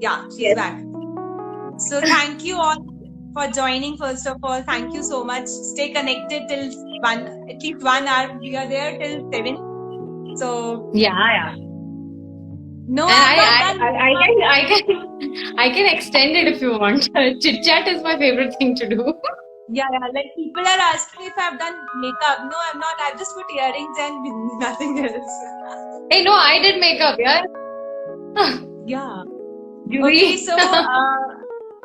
Yeah, she's back. So thank you all for joining. First of all, thank you so much. Stay connected till at least 1 hour. We are there till 7. So Yeah. no, And I can extend it if you want. Chit chat is my favorite thing to do. Yeah. Like people are asking if I've done makeup. No, I'm not. I've just put earrings and nothing else. Hey, no, I did makeup, yeah. Yeah. Julie. Okay, so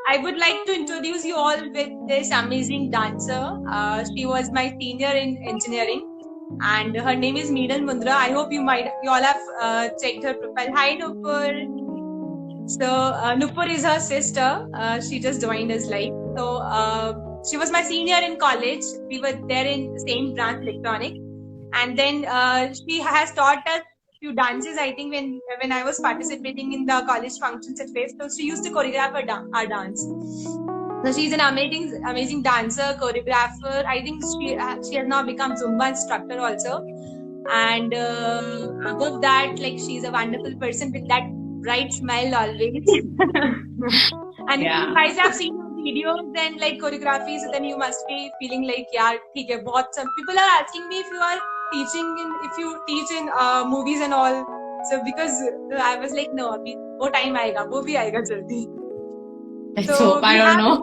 I would like to introduce you all with this amazing dancer. She was my senior in engineering, and her name is Meedal Mundra. I hope you all have checked her profile. Hi, Nupur. So Nupur is her sister. She just joined us live. So she was my senior in college. We were there in the same branch, electronic, and then she has taught us few dances. I think when I was participating in the college functions at FIFTH, so she used to choreograph our dance. So she's an amazing dancer, choreographer. I think she has now become Zumba instructor also. And above that, like, she's a wonderful person with that bright smile always. And if you guys have seen videos and like choreographies, then you must be feeling like, yeah, theek hai, bahut some people are asking me if you teach in movies and all. So because I was like, no, abhi wo time aayega, wo bhi aayega jaldi. So I don't know.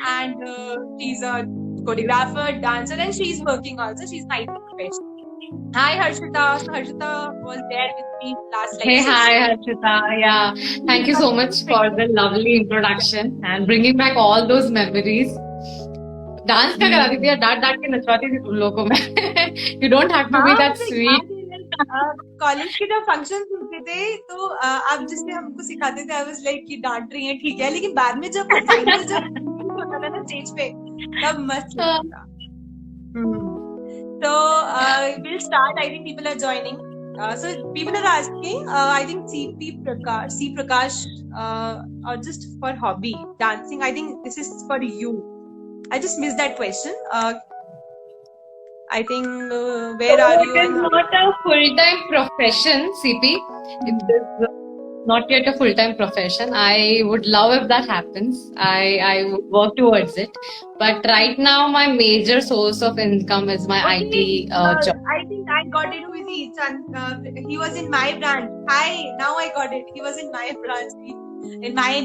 And she's a choreographer, dancer, and she's working also. She's my professional. Hi Harshita. So Harshita was there with me last like. Hey, hi Harshita. Yeah, thank you so much for the lovely introduction and bringing back all those memories. Dance क्या कराती थी, डांट के नचवाती थी तुम लोगों को मैं. You don't have to be that sweet. College के जब फंक्शन होते थे तो आप जिससे हमको सिखाते थे, आई वाज लाइक कि डांट रही है ठीक है, लेकिन बाद में जब फाइनल जब होता था ना स्टेज पे, तब मस्त लगता था. So we'll start. I think people are joining. So people are asking. I think C Prakash, or just for hobby dancing. I think this is for you. I just missed that question. I think where are you? It is not a full-time profession, CP. It is not yet a full-time profession. I would love if that happens. I would work towards it. But right now, my major source of income is my IT job. I think I got it. Who is he? He was in my branch. Hi, now I got it. He was in my branch, in my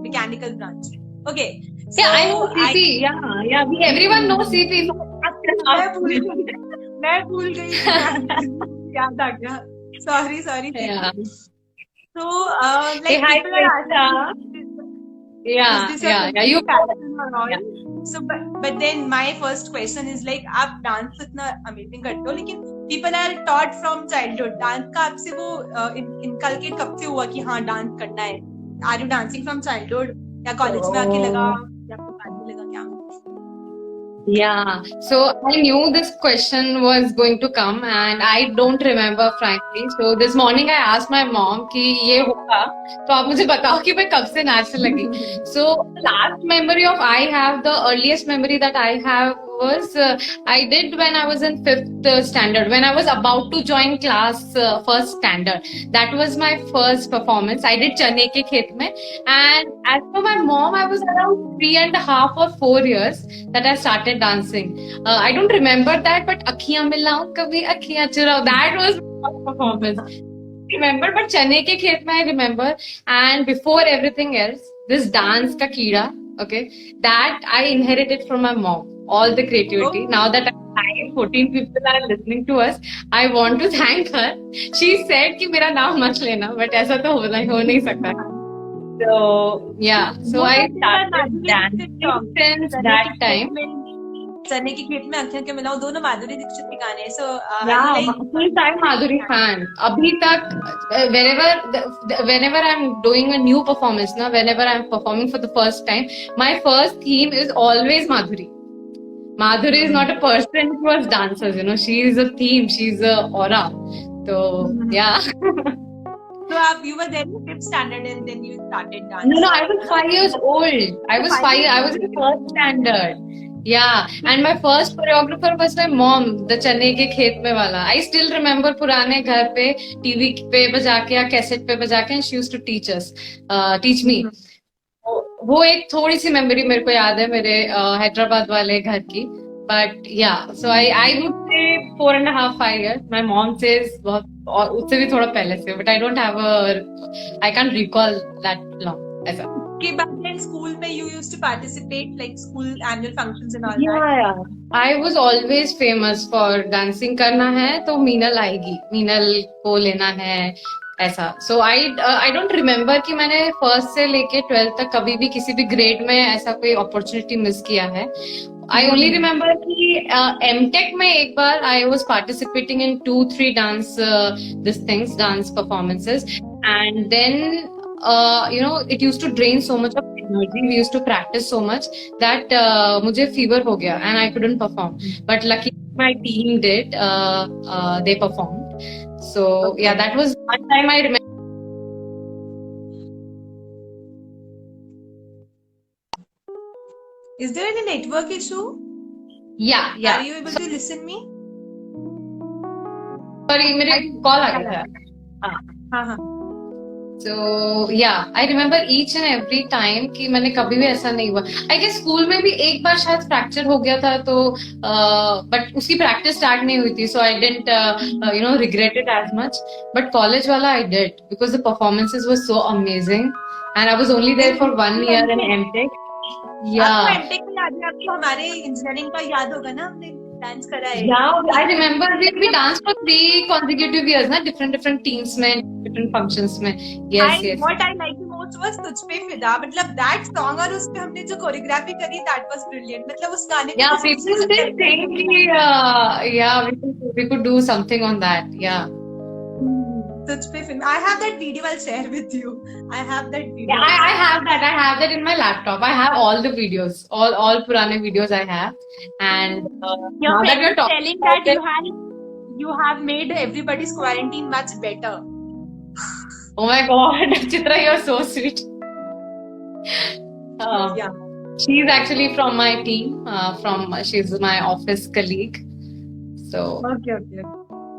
mechanical branch. Okay. So yeah, I know CP. Yeah. Everyone knows CP. मैं भूल गई. याद आ गया. Sorry. Yeah. So like hey, hi, people are asking. Yeah. You. Yeah. So but then my first question is like, आप dance इतना amazing करते हो, लेकिन people are taught from childhood. Dance का आपसे वो इनकलकेट कब से हुआ कि हाँ डांस करना है? Are you dancing from childhood या कॉलेज में आके लगा या फिर बाद में लगा क्या? Yeah, so I knew this question was going to come and I don't remember frankly. So this morning I asked my mom कि ये होगा तो आप मुझे बताओ कि मैं कब से नाचने लगी. So the last memory of I have, the earliest memory that I have was I did when I was in 5th standard, when I was about to join class 1st standard. That was my first performance. I did Chane Ke Khet Mein, and as per my mom, I was around 3.5 or 4 years that I started dancing. I don't remember that, but Akhiyan Milao Kabhi Akhiyan Churao, that was my first performance. Remember, but Chane Ke Khet Mein I remember. And before everything else, this dance ka keeda, okay, that I inherited from my mom. All the creativity. Now that 14 people are listening to us, I want to thank her. She said कि मेरा नाम मत लेना, but ऐसा तो हो नहीं सकता. So yeah, so I started dancing since that time. चने की खेत में अखियां के मिलाओ, दोनों माधुरी दीक्षित के गाने. So full time Madhuri fan. अभी तक whenever I'm doing a new performance, whenever I'm performing for the first time, my first theme is always Madhuri. Madhuri is not a person who was dancers, she is a theme, she's a aura. So yeah. So you were there in 5th standard and then you started dancing? No, I was 5 years old. I was in 1st standard. Yeah, and my first choreographer was my mom, the चने के खेत में वाला. I still remember पुराने घर पे TV पे बजा के या कैसेट पे बजा के, and she used to teach me. वो एक थोड़ी सी मेमोरी मेरे को याद है मेरे हैदराबाद वाले घर की. But yeah, so I would say 4.5 5 years. My mom says बहुत, और उससे भी थोड़ा पहले से, but I don't have I can't recall that long ऐसा. Okay, back then school में you used to participate like school annual functions and all that. Yeah, I was always famous for dancing. करना है तो मीनल आएगी, मीनल को लेना है ऐसा. So I don't remember कि मैंने फर्स्ट से लेके 12th तक कभी भी किसी भी ग्रेड में ऐसा कोई अपॉर्चुनिटी मिस किया है. I only remember कि M.Tech में एक बार I was participating in 2-3 dance performances, and then it used to drain so much of energy. We used to practice so much that मुझे fever हो गया and I couldn't perform. But luckily my team did. They performed. So yeah, that was one time I remember. Is there any network issue? Yeah. Are you able to listen me? Sorry, मेरे call आ गया था. हाँ. So yeah, I remember each and every time कि मैंने कभी भी ऐसा नहीं हुआ. I guess स्कूल में भी एक बार शायद फ्रैक्चर हो गया था तो but उसकी प्रैक्टिस स्टार्ट नहीं हुई थी, so I didn't regret it as much. But college वाला I did because the performances were so amazing and I was only there for 1 year in M.Tech. Yeah. आपको M.Tech में याद है? आपको हमारे इंजीनियरिंग का याद होगा ना, हमने डांस करा है. Yeah, I remember we danced for 3 consecutive years ना, different teams में, different functions में. Yes. What I liked the most was तुझ पे फिदा. मतलब that song और उस पे हमने जो कोरियोग्राफी करी, that was brilliant. मतलब उस गाने Yeah, people did think we could do something on that. Yeah. तुझ पे film. I have that video. I'll share with you. I have that video. Yeah, I have that. I have that in my laptop. I have all the videos, all purane videos I have. And your now that friend you're is talking telling that you have made everybody's quarantine much better. Oh my God, Chitra, you're so sweet. Yeah. She's actually from my team. She's my office colleague. So. Okay.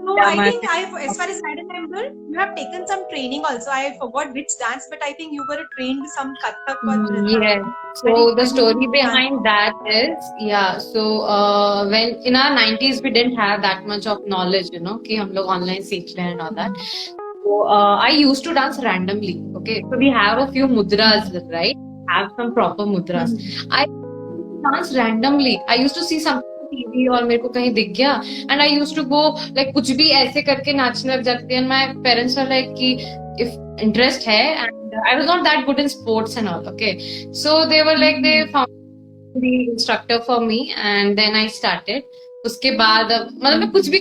No, yeah, I think as far as I remember, you have taken some training also. I forgot which dance, but I think you were trained some Kathak or Yes. So the story behind that is, so when in our 90s we didn't have that much of knowledge, कि हम लोग online सीख रहे हैं and all that. So I used to dance randomly. Okay, so we have a few mudras, right? Have some proper mudras. I dance randomly. I used to see something TV और मेरे को कहीं दिख गया and I used to go like कुछ भी ऐसे करके नाचने लग जाती and my parents were like कि if interest है, and I was not that good in sports and all. Okay, so they were like they found the instructor for me and then I started. उसके बाद मतलब मैं कुछ भी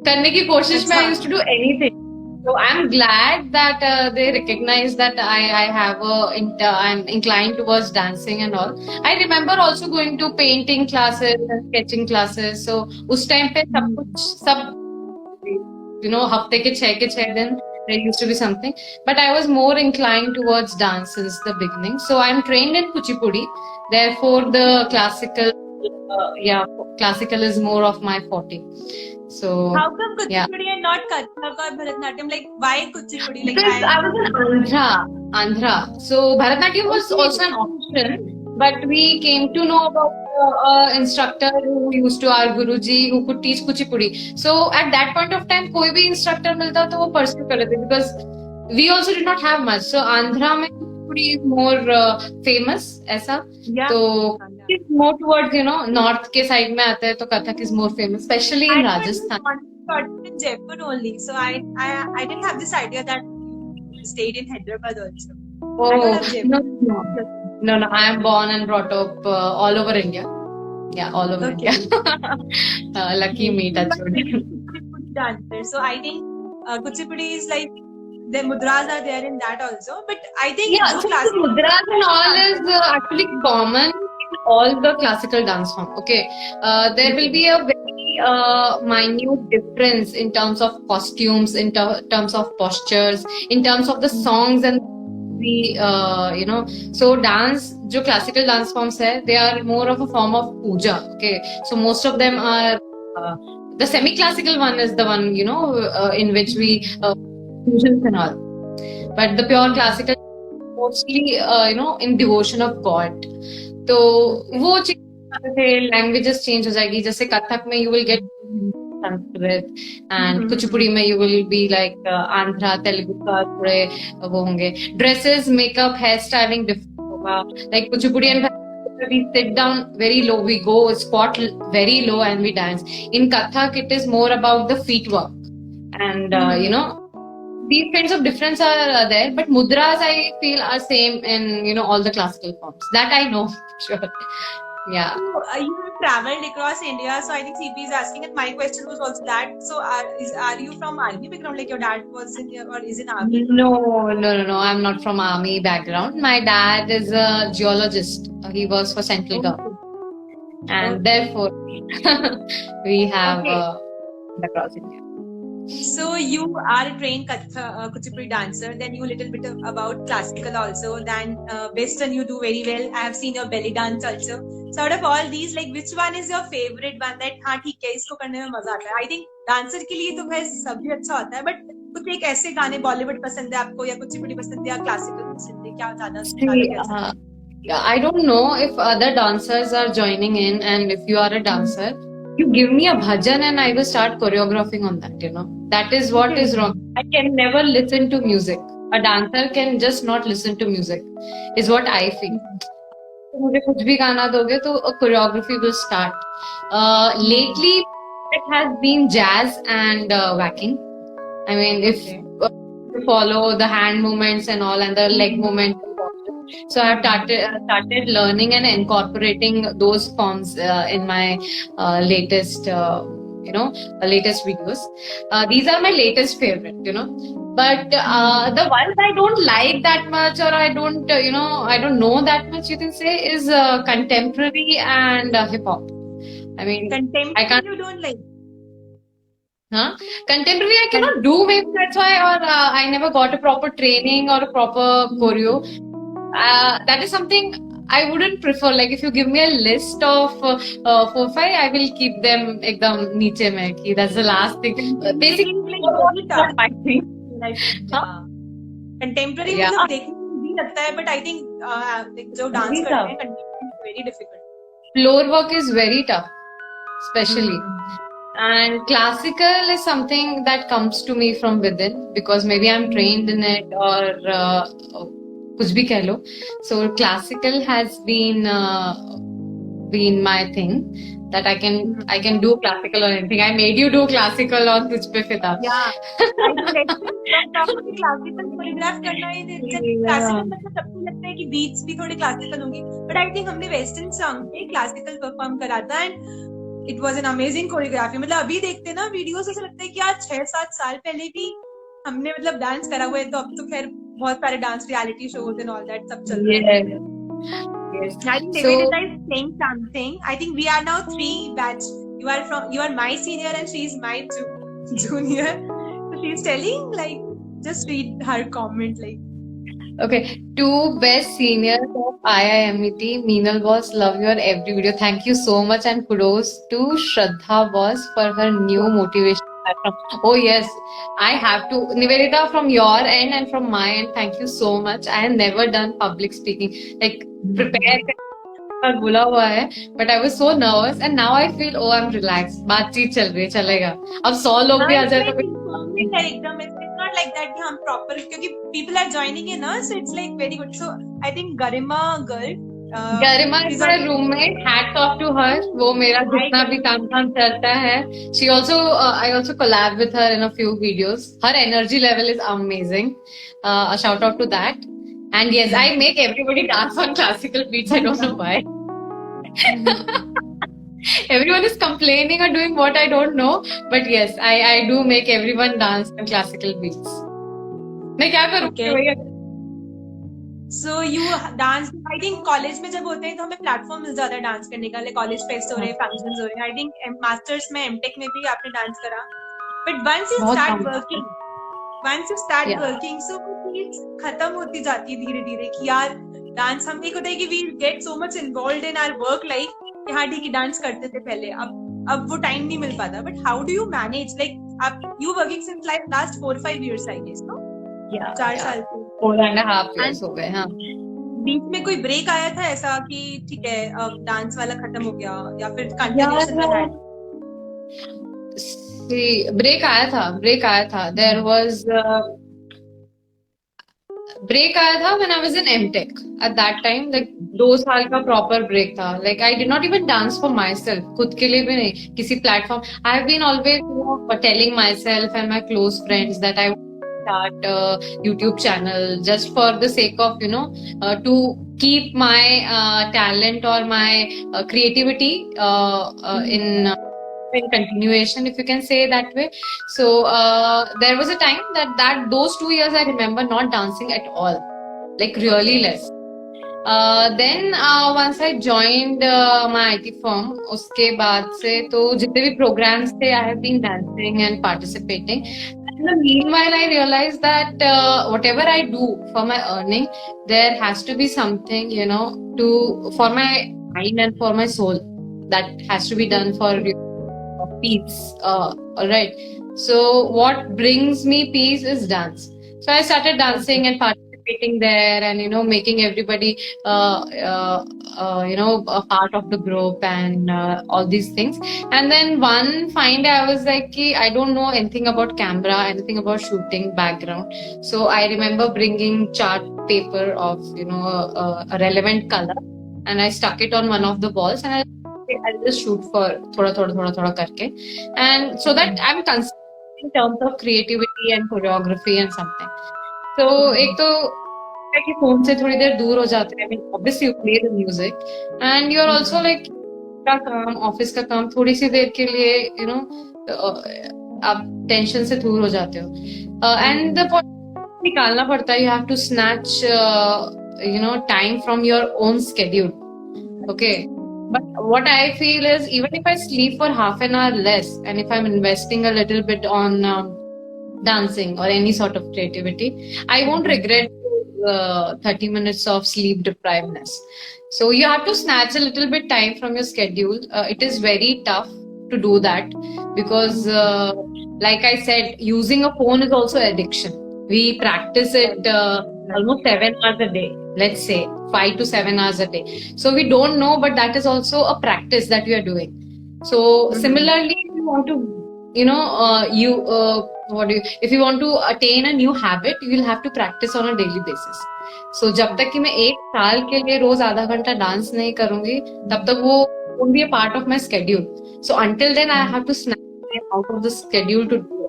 करने की कोशिश में I used to do anything. So I'm glad that they recognize that I'm inclined towards dancing and all. I remember also going to painting classes and sketching classes. So उस time पे सब हफ्ते के 6 दिन there used to be something. But I was more inclined towards dance since the beginning. So I'm trained in Kuchipudi. Therefore the classical is more of my forte. So how come Kuchipudi and not Kathak or Bharatanatyam? Like why Kuchipudi? Like because I was in Andhra. So Bharatanatyam was also an option, but we came to know about an instructor who used to our Guruji who could teach Kuchipudi. So at that point of time, कोई भी instructor मिलता तो वो pursue कर लेते because we also did not have much. So Andhra में Kuchipudi is more famous ऐसा. Yeah. So it's more towards north के side में आता है तो Kathak is more famous, especially in Rajasthan. I in Jaipur only, so I didn't have this idea that you stayed in Hyderabad also. Oh no! I am born and brought up all over India. Yeah, all over India. Lucky me, dancer. So I think Kuchipudi is like the mudras are there in that also, but I think so mudras and all is actually common in all the classical dance forms. Okay, there will be a very minute difference in terms of costumes, in terms of postures, in terms of the songs and we so dance जो classical dance forms है, they are more of a form of puja. Okay, so most of them are the semi-classical one is the one in which we fusions and all, but the pure classical mostly in devotion of God. तो वो चीज languages change हो जाएगी. जैसे कथक में you will get Sanskrit and Kuchipudi में you will be like Andhra Telugu का थोड़े वो होंगे. Dresses, makeup, hair styling different होगा. Like Kuchipudi and we sit down very low, we go squat very low and we dance. In Kathak it is more about the feet work and these kinds of difference are there, but mudras I feel are same in all the classical forms. That I know for sure. Yeah. So, you have traveled across India, so I think CP is asking, and my question was also that. So, are you from army background? Like your dad was in or is in army? No. I'm not from army background. My dad is a geologist. He works for central government, and therefore we have across India. So you are a trained Kuchipudi dancer. Then you a little bit about classical also. Then Western you do very well. I have seen your belly dance also. So out of all these, like which one is your favorite one? That हाँ ठीक है इसको करने में मजा आता है. I think dancer के लिए तो वैसे सभी अच्छा होता है. But कुछ एक ऐसे गाने बॉलीवुड पसंद है आपको या कुचिपुड़ी पसंद है या क्लासिकल पसंद है क्या ज्यादा? I don't know if other dancers are joining in, and if you are a dancer, you give me a bhajan and I will start choreographing on that, That is what is wrong. I can never listen to music. A dancer can just not listen to music, is what I feel. मुझे कुछ भी गाना दोगे तो a choreography will start. Lately, it has been jazz and whacking. I mean, if you follow the hand movements and all and the leg movements, so I have started learning and incorporating those forms in my latest videos. These are my latest favorite, But the ones I don't like that much, or I don't, I don't know that much, you can say, is contemporary and hip hop. I mean, contemporary you don't like. Contemporary I cannot do, maybe that's why, or I never got a proper training or a proper choreo. That is something I wouldn't prefer. Like if you give me a list of 4-5, I will keep them ekdam niche mein. That's the last thing. Basically, not my thing. Contemporary मतलब देखने में भी लगता है, but I think जो dance करते हैं contemporary is very difficult. Floor work is very tough, especially. And classical is something that comes to me from within because maybe I'm trained in it or कुछ भी कह लो. So classical has been my thing that I can do classical or anything. I made you do classical on Tujh Pe Fida. Yeah. classical choreograph करना है. Classical मतलब सबको लगता है कि beats भी थोड़े classical होंगे. But I think हमने western song पे classical perform करा था and it was an amazing choreography. मतलब अभी देखते ना videos ऐसा लगता है कि यार 6-7 साल पहले भी हमने मतलब डांस करा हुआ है. तो अब तो खैर बहुत सारे dance reality shows and all that सब चल रहा है. Yes. I think Nivedita is saying something. I think we are now 3 batch. You are my senior and she is my junior. So she is telling like just read her comment like. Okay, 2 best seniors of IIMET. Meenal boss, love your every video. Thank you so much and kudos to Shraddha boss for her new motivation platform. Oh yes, I have to. Nivedita, from your end and from my end, thank you so much. I have never done public speaking. Like prepare बोला हुआ है, but I was so nervous and now I feel I'm relaxed. बातचीत चल रही है, चलेगा. अब 100 लोग भी आ जाए तो एकदम it's not like that कि हम proper क्योंकि people are joining in us, so it's like very good. So I think Garima is my roommate. Hats off to her. वो मेरा जितना भी काम चलता है. She also I also collab with her in a few videos. Her energy level is amazing. A shout out to that. And yes, I make everybody dance on classical beats. I don't know why. Everyone is complaining or doing what I don't know. But yes, I do make everyone dance on classical beats. मैं क्या करूँ? So you dance. I think college में जब होते हैं तो हमें platform मिल जाता है dance करने का. Like college fest हो रहे हैं, functions हो रहे हैं. I think masters में MTech में भी आपने dance करा. But once you start working, so चीज खत्म होती जाती है धीरे धीरे कि यार डांस, हम एक होता है कि we get so much involve in our work life कि हाँ ठीक है डांस करते थे पहले, अब वो टाइम नहीं मिल पाता. But how do you manage, like आप you working since like last 4-5 years I guess, no? 4 साल से. 4.5 years हो गए. हाँ, बीच में कोई ब्रेक आया था ऐसा कि ठीक है अब डांस वाला खत्म हो गया, या फिर कंटिन्यूएशन में था? ब्रेक आया था. There was ब्रेक आया था when I was in M.Tech. At that time, like 2 साल का proper break था. Like I did not even dance for myself. खुद के लिए भी नहीं, किसी platform. I have been always telling myself and my close friends that I start a YouTube channel just for the sake of to keep my talent or my creativity in continuation, if you can say that way. So there was a time that those 2 years I remember not dancing at all, like really less. Then once I joined my IT firm, उसके बाद से तो जितने भी programs थे, I have been dancing and participating. In the meanwhile, I realized that whatever I do for my earning, there has to be something, for my mind and for my soul, that has to be done for peace. All right. So what brings me peace is dance. So I started dancing and participating there, and making everybody a part of the group and all these things. And then one fine day I was like, I don't know anything about camera, anything about shooting background. So I remember bringing chart paper of a relevant color, and I stuck it on one of the walls, and I'll just shoot for thoda karke, and so that I'm consistent in terms of creativity and choreography and something. So एक तो कि phone से थोड़ी देर दूर हो जाते हैं. I mean, obviously you play the music and you're also like का काम, ऑफिस का काम, थोड़ी सी देर के लिए आप टेंशन से दूर हो जाते हो. And the निकालना पड़ता है. You have to snatch time from your own schedule. Okay. But what I feel is, even if I sleep for half an hour less, and if I'm investing a little bit on dancing or any sort of creativity, I won't regret 30 minutes of sleep deprivedness. So you have to snatch a little bit time from your schedule. It is very tough to do that because, like I said, using a phone is also addiction. We practice it almost 7 hours a day, let's say 5 to 7 hours a day. So we don't know, but that is also a practice that we are doing. So similarly, if you want to, if you want to attain a new habit, you will have to practice on a daily basis. So जब तक कि मैं 1 साल के लिए रोज आधा घंटा dance नहीं करूंगी, तब तक वो won't be a part of my schedule. So until then, I have to snap out of the schedule to do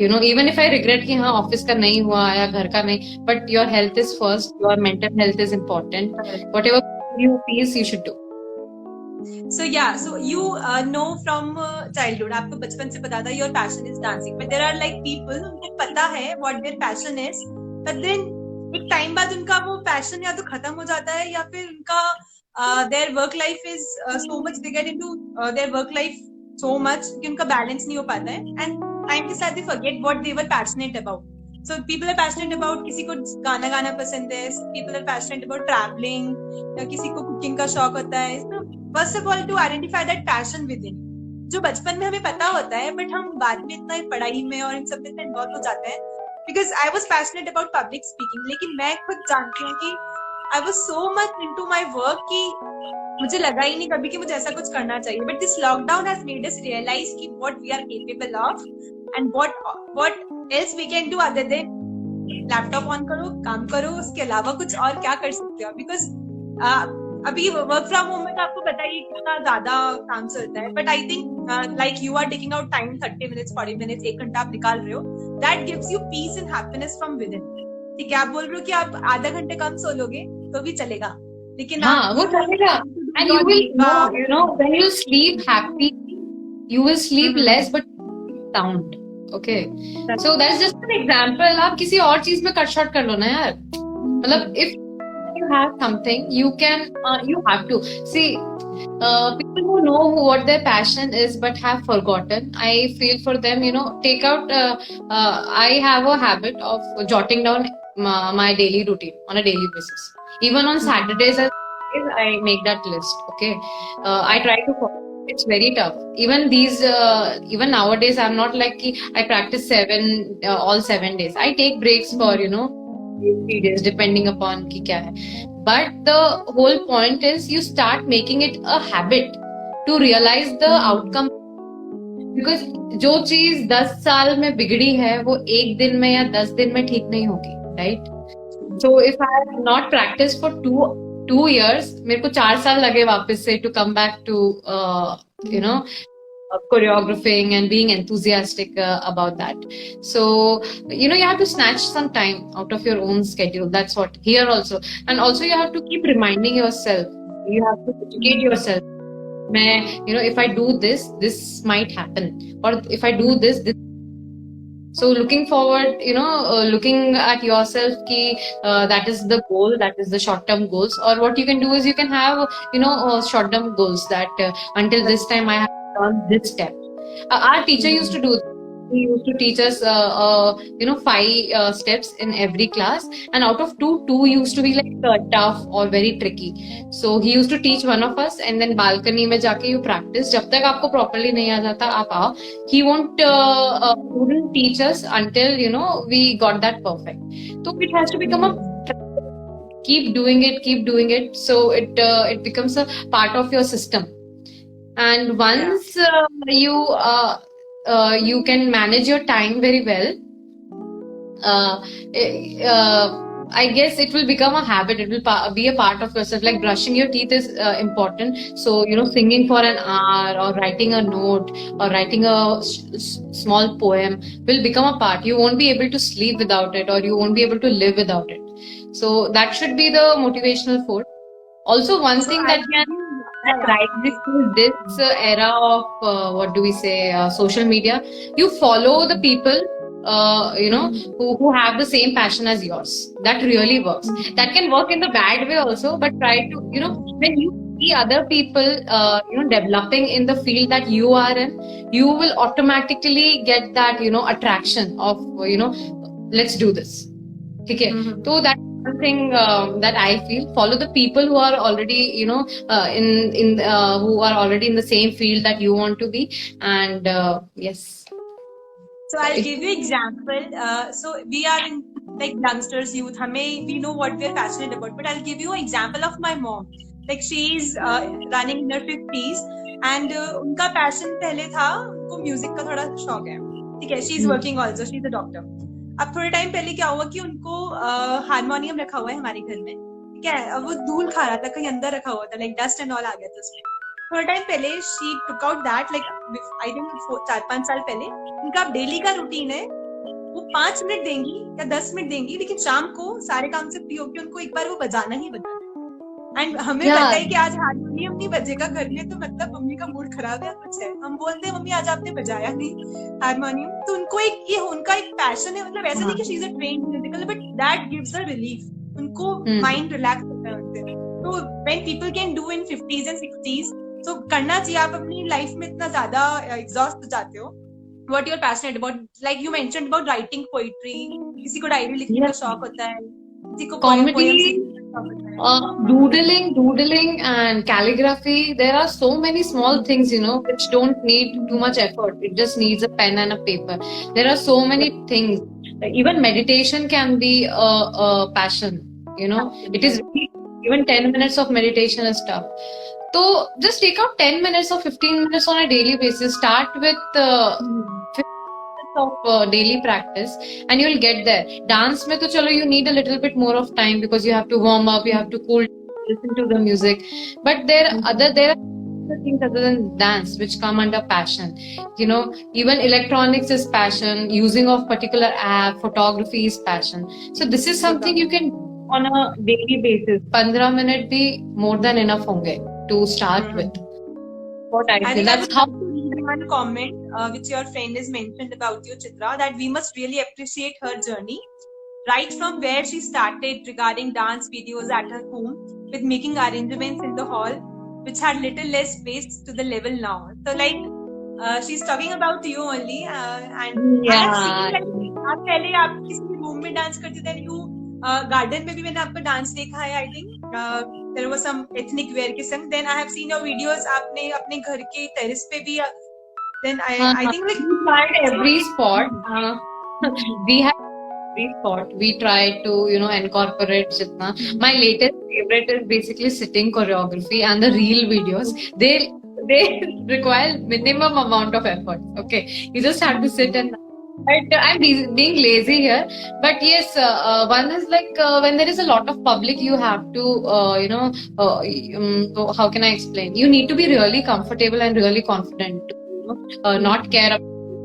it. Even if I regret कि हाँ ऑफिस का नहीं हुआ या घर का नहीं, but your health is first, your mental health is important. Whatever you feel, you should do. So yeah, so you know from childhood, आपको बचपन से पता था your passion is dancing, but there are like people उनको पता है what their passion is, but then एक time बाद उनका वो passion या तो खत्म हो जाता है, या फिर उनका their work life is so much, they get into their work life so much कि उनका balance नहीं हो पाता है, and time के साथ they forget what they were passionate about. So people are passionate about, किसी को गाना गाना पसंद है, people are passionate about traveling, या किसी को cooking का शौक होता है. So first of all, to identify that passion within, जो बचपन में हमें पता होता है, but हम बाद में इतना पढ़ाई में और इन सब में इन्वॉल्व हो जाते हैं. Because I was passionate about public speaking, लेकिन मैं खुद जानती हूँ कि I was so much into my work कि मुझे लगा ही नहीं कभी कि मुझे ऐसा कुछ करना चाहिए. But this lockdown has made us realize कि what we are capable of and what else we can do other than laptop on करो, काम करो, उसके अलावा कुछ और क्या कर सकते हो. Because अभी वर्क फ्रॉम होम में तो आपको पता ही कितना ज्यादा काम चलता है. But I think like you are taking out time 30 minutes 40 minutes, 1 घंटा आप निकाल रहे हो, that gives you peace and happiness from within. ठीक है, आप बोल रहे हो कि आप आधा घंटे कम सो लोगे तो भी चलेगा, लेकिन वो चलेगा. And you will know, when you sleep happy, you will sleep less but sound. Okay. So that's just an example. आप किसी और चीज में कट शॉर्ट कर लो ना यार. मतलब if you have something, you have to see. People who know what their passion is but have forgotten, I feel for them, take out. I have a habit of jotting down my daily routine on a daily basis. Even on Saturdays, I make that list. Okay, I try to follow. It's very tough. Even nowadays, I'm not like I practice all 7 days. I take breaks for 3 days depending upon ki kya hai. But the whole point is you start making it a habit to realize the outcome. Because जो चीज 10 साल में बिगड़ी है वो एक दिन में या 10 दिन में ठीक नहीं होगी, right? So if I have not practice for 2 years, मेरे को 4 साल लगे वापस से to come back to choreographing and being enthusiastic about that. So you have to snatch some time out of your own schedule. That's what here also. And also you have to keep reminding yourself, you have to educate yourself. If I do this might happen, or if I do this. So looking forward, looking at yourself ki that is the goal, that is the short term goals. Or what you can do is you can have short term goals that until this time I have done this step. Our teacher used to do this. He used to teach us 5 steps in every class, and out of two used to be like tough or very tricky. So he used to teach one of us, and then balcony में जाके you practice. जब तक आपको properly नहीं आ जाता आप आओ. He wouldn't teach us until we got that perfect. So it has to become a keep doing it. So it becomes a part of your system. And once you can manage your time very well, I guess it will become a habit. It will be a part of yourself. Like brushing your teeth is important. So singing for an hour, or writing a note, or writing a small poem will become a part. You won't be able to sleep without it, or you won't be able to live without it. So that should be the motivational force. Also, one thing that can this era of what do we say, social media, you follow the people who have the same passion as yours. That really works. That can work in the bad way also, but try to when you see other people developing in the field that you are in, you will automatically get that attraction of let's do this. Okay. So that thing that I feel, follow the people who are already who are already in the same field that you want to be. And yes, so I'll give you example. So we are in like youngsters, youth, we know what we are passionate about, but I'll give you an example of my mom. Like she is running in her 50s, and उनका passion पहले था, उनको music का थोड़ा शौक है, ठीक है? she is working also, she is a doctor. अब थोड़े टाइम पहले क्या हुआ कि उनको हारमोनियम रखा हुआ है हमारे घर में, ठीक है? अब वो धूल खा रहा था, कहीं अंदर रखा हुआ था, लाइक डस्ट एंड ऑल आ गया था उसमें. थोड़ा टाइम पहले she took out that, like I think 4-5 साल पहले उनका डेली का रूटीन है, वो 5 मिनट देंगी या 10 मिनट देंगी, लेकिन शाम को सारे काम से फ्री होकर उनको एक बार वो बजाना ही बजाना है. एंड हमें पता है कि आज हारमोनियम नहीं बजेगा घर में, तो मतलब मम्मी का मूड खराब है कुछ है, हम बोलते हैं मम्मी आज आपने बजाया नहीं हारमोनियम. तो उनको ये उनका एक पैशन है, मतलब ऐसा नहीं कि she is a trained musical, but that gives a relief. उनको माइंड रिलैक्स होता है उनसे. तो when people can do in 50s and 60s, तो करना चाहिए. आप अपनी लाइफ में इतना ज्यादा एग्जॉस्ट हो जाते हो, what you're passionate about, like you mentioned about writing poetry, किसी को डायरी लिखने का शौक होता है, किसी को comedy, doodling and calligraphy. There are so many small things which don't need too much effort. It just needs a pen and a paper. There are so many things. Even meditation can be a passion. It is even 10 minutes of meditation is tough. So just take out 10 minutes or 15 minutes on a daily basis. Start with 15 minutes of daily practice, and you'll get there. Dance mein to chalo you need a little bit more of time because you have to warm up, you have to cool, listen to the music. But there are other things other than dance which come under passion. Even electronics is passion. Using of particular app, photography is passion. So this is something you can do on a daily basis. 15 minute bhi more than enough honge to start with. What I feel. That's how. One comment which your friend has mentioned about you, Chitra, that we must really appreciate her journey, right from where she started regarding dance videos at her home with making arrangements in the hall, which had little less space to the level now. So like she's talking about you only, and I have seen like आप पहले आप किसी room में dance करते थे, you garden में भी मैंने आपका डांस देखा है. I think there was some ethnic wear के संग. Then I have seen your videos. आपने अपने घर के टेरेस पे भी. Then I think we tried every spot. We have every spot. We try to, incorporate jitna. My latest favorite is basically sitting choreography and the reel videos. They require minimum amount of effort. Okay, you just have to sit and. But I'm being lazy here. But yes, one is like when there is a lot of public, you have to, how can I explain? You need to be really comfortable and really confident to not care about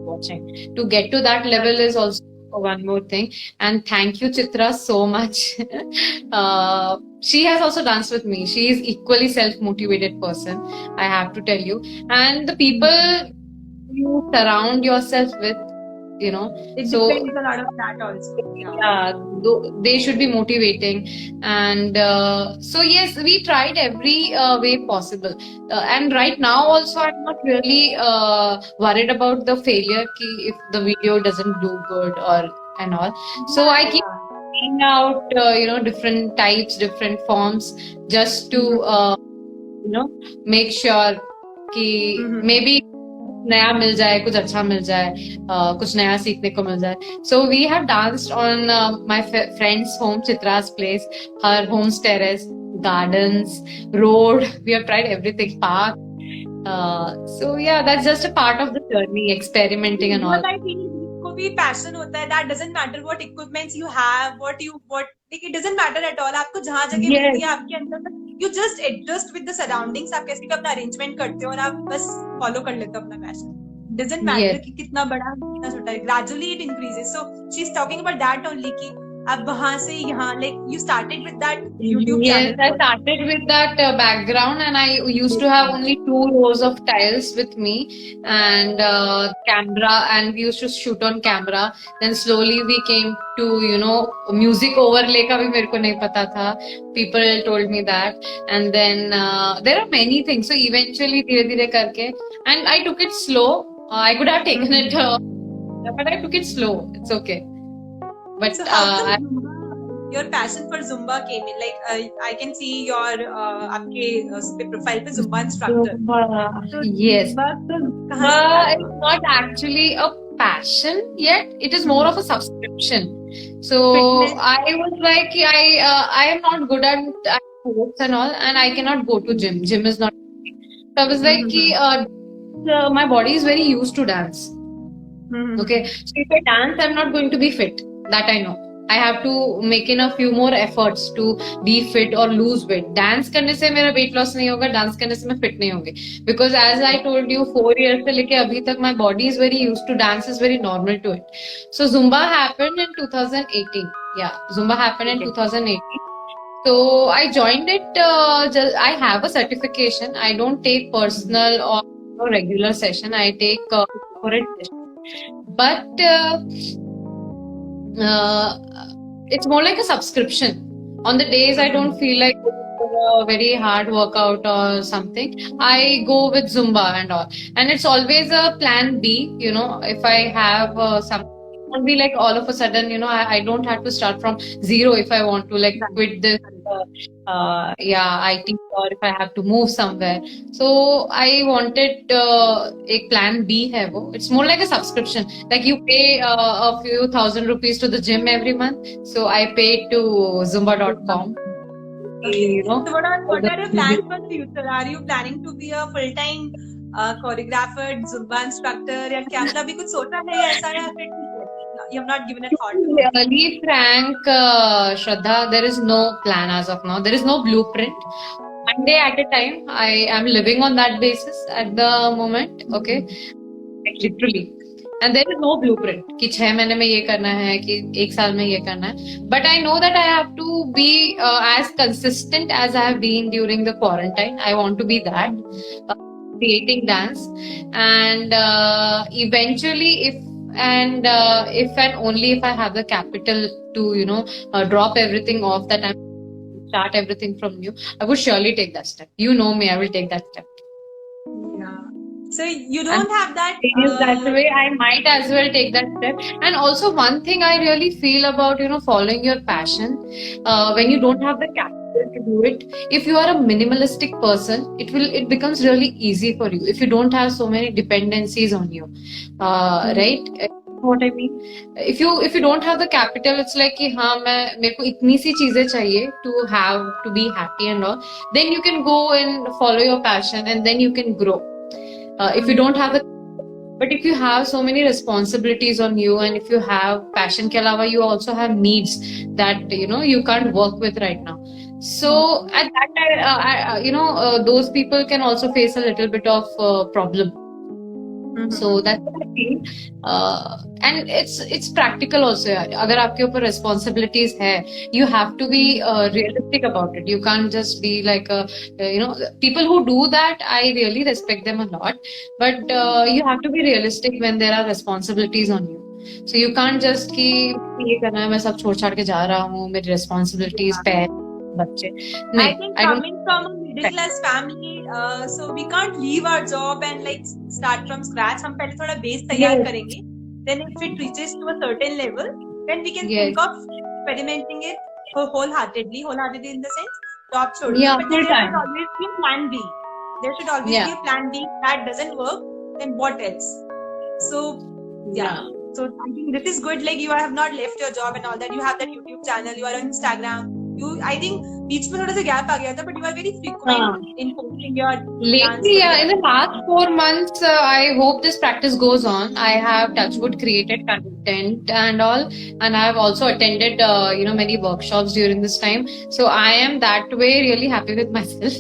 watching. To get to that level is also one more thing. And thank you, Chitra, so much. She has also danced with me. She is equally self-motivated person, I have to tell you. And the people you surround yourself with, it so depends a lot of that also. they should be motivating. And so yes, we tried every way possible. And right now also, I'm not really worried about the failure if the video doesn't do good or and all. So I keep trying out different types, different forms, just to make sure कि maybe नया मिल जाए, कुछ अच्छा मिल जाए, कुछ नया सीखने को मिल जाए. So we have danced on my friend's home, Chitra's place, her home's terrace, gardens, road. We have tried everything, park. So yeah, that's just a part of the journey, experimenting and all. I think को भी passion होता है. That doesn't matter what equipments you have, like it doesn't matter at all. आपको जहाँ जगह मिलती है आपके अंदर, you just adjust with the surroundings. आप कैसे भी अपना arrangement करते हो और आप बस follow कर लेते हो अपना passion. Doesn't matter कि कितना बड़ा कितना छोटा है. Gradually it increases. So she's talking about that only कि अब वहाँ से यहाँ, like you started with that YouTube channel. Yes, I started with that background, and I used to have only 2 rows of tiles with me and camera, and we used to shoot on camera. Then slowly we came to music overlay का भी मेरे को नहीं पता था. People told me that, and then there are many things. So eventually धीरे-धीरे करके, and I took it slow. I could have taken it, but I took it slow. It's okay. But so how your passion for Zumba came in? Like I can see your आपके profile पे Zumba instructor. So, yes. Zumba is not actually a passion yet. It is more of a subscription. So fitness. I was like, I am not good at sports and all, and I cannot go to gym. Gym is not. So I was like, my body is very used to dance. Okay, so if I dance, I'm not going to be fit. That I know. I have to make in a few more efforts to be fit or lose weight. Dance करने से मेरा weight loss नहीं होगा. Dance करने से मैं fit नहीं होंगी. Because as I told you, 4 years से लेके अभी तक my body is very used to dance, is very normal to it. So Zumba happened in 2018. Yeah, Zumba happened in 2018. So I joined it. I have a certification. I don't take personal or regular session. I take corporate session. But it's more like a subscription. On the days I don't feel like a very hard workout or something, I go with Zumba and all. And it's always a plan B, if I have something. It won't be like all of a sudden, I don't have to start from zero if I want to like quit this IT, or if I have to move somewhere. So I wanted a plan B hai wo. It's more like a subscription. Like you pay a few thousand rupees to the gym every month. So I paid to Zumba.com. Okay. So what are your plans for the future? Are you planning to be a full-time choreographer, Zumba instructor? या क्या मतलब अभी कुछ सोचा है ऐसा या फिर you have not given a thought? To be frank, Shraddha, there is no plan as of now. There is no blueprint. One day at a time. I am living on that basis at the moment. Okay, literally. And there is no blueprint कि 6 महीने में ये करना है कि 1 साल में ये करना है. But I know that I have to be as consistent as I have been during the quarantine. I want to be that creating dance, and eventually if and only if I have the capital to drop everything off that I'm start everything from new, I would surely take that step. You know me, I will take that step. Yeah. So you don't have that. Is that way, I might as well take that step. And also, one thing I really feel about following your passion, when you don't have the capital to do it, if you are a minimalistic person, it becomes really easy for you if you don't have so many dependencies on you, right? What I mean, if you don't have the capital, it's like कि हाँ मेरे को इतनी सी चीजें चाहिए to be happy and all. Then you can go and follow your passion, and then you can grow. If you don't have the But if you have so many responsibilities on you, and if you have passion ke alawa, you also have needs that you can't work with right now. So at that time, those people can also face a little bit of problem. So that's what I feel. And it's practical also. अगर आपके ऊपर responsibilities है, you have to be realistic about it. You can't just be like people who do that, I really respect them a lot. But you have to be realistic when there are responsibilities on you. So you can't just कि ये करना है, मैं सब छोड़ छाड़ के जा रहा हूँ, मेरी responsibilities पे बच्चे. I think coming from a middle class family, so we can't leave our job and like start from scratch. हम पहले थोड़ा base तैयार करेंगे. Then if it reaches to a certain level, then we can think of experimenting it wholeheartedly. Wholeheartedly in the sense, job छोड़िए. But there should always be a plan B. There should always be a plan B. If that doesn't work, then what else? So So I think this is good. Like you have not left your job and all that. You have that YouTube channel. You are on Instagram. I think बीच में थोड़ा सा gap आ गया था, but you are very frequent in posting your lately. In the last 4 months, I hope this practice goes on. I have touchwood created content and all, and I have also attended many workshops during this time. So I am that way really happy with myself.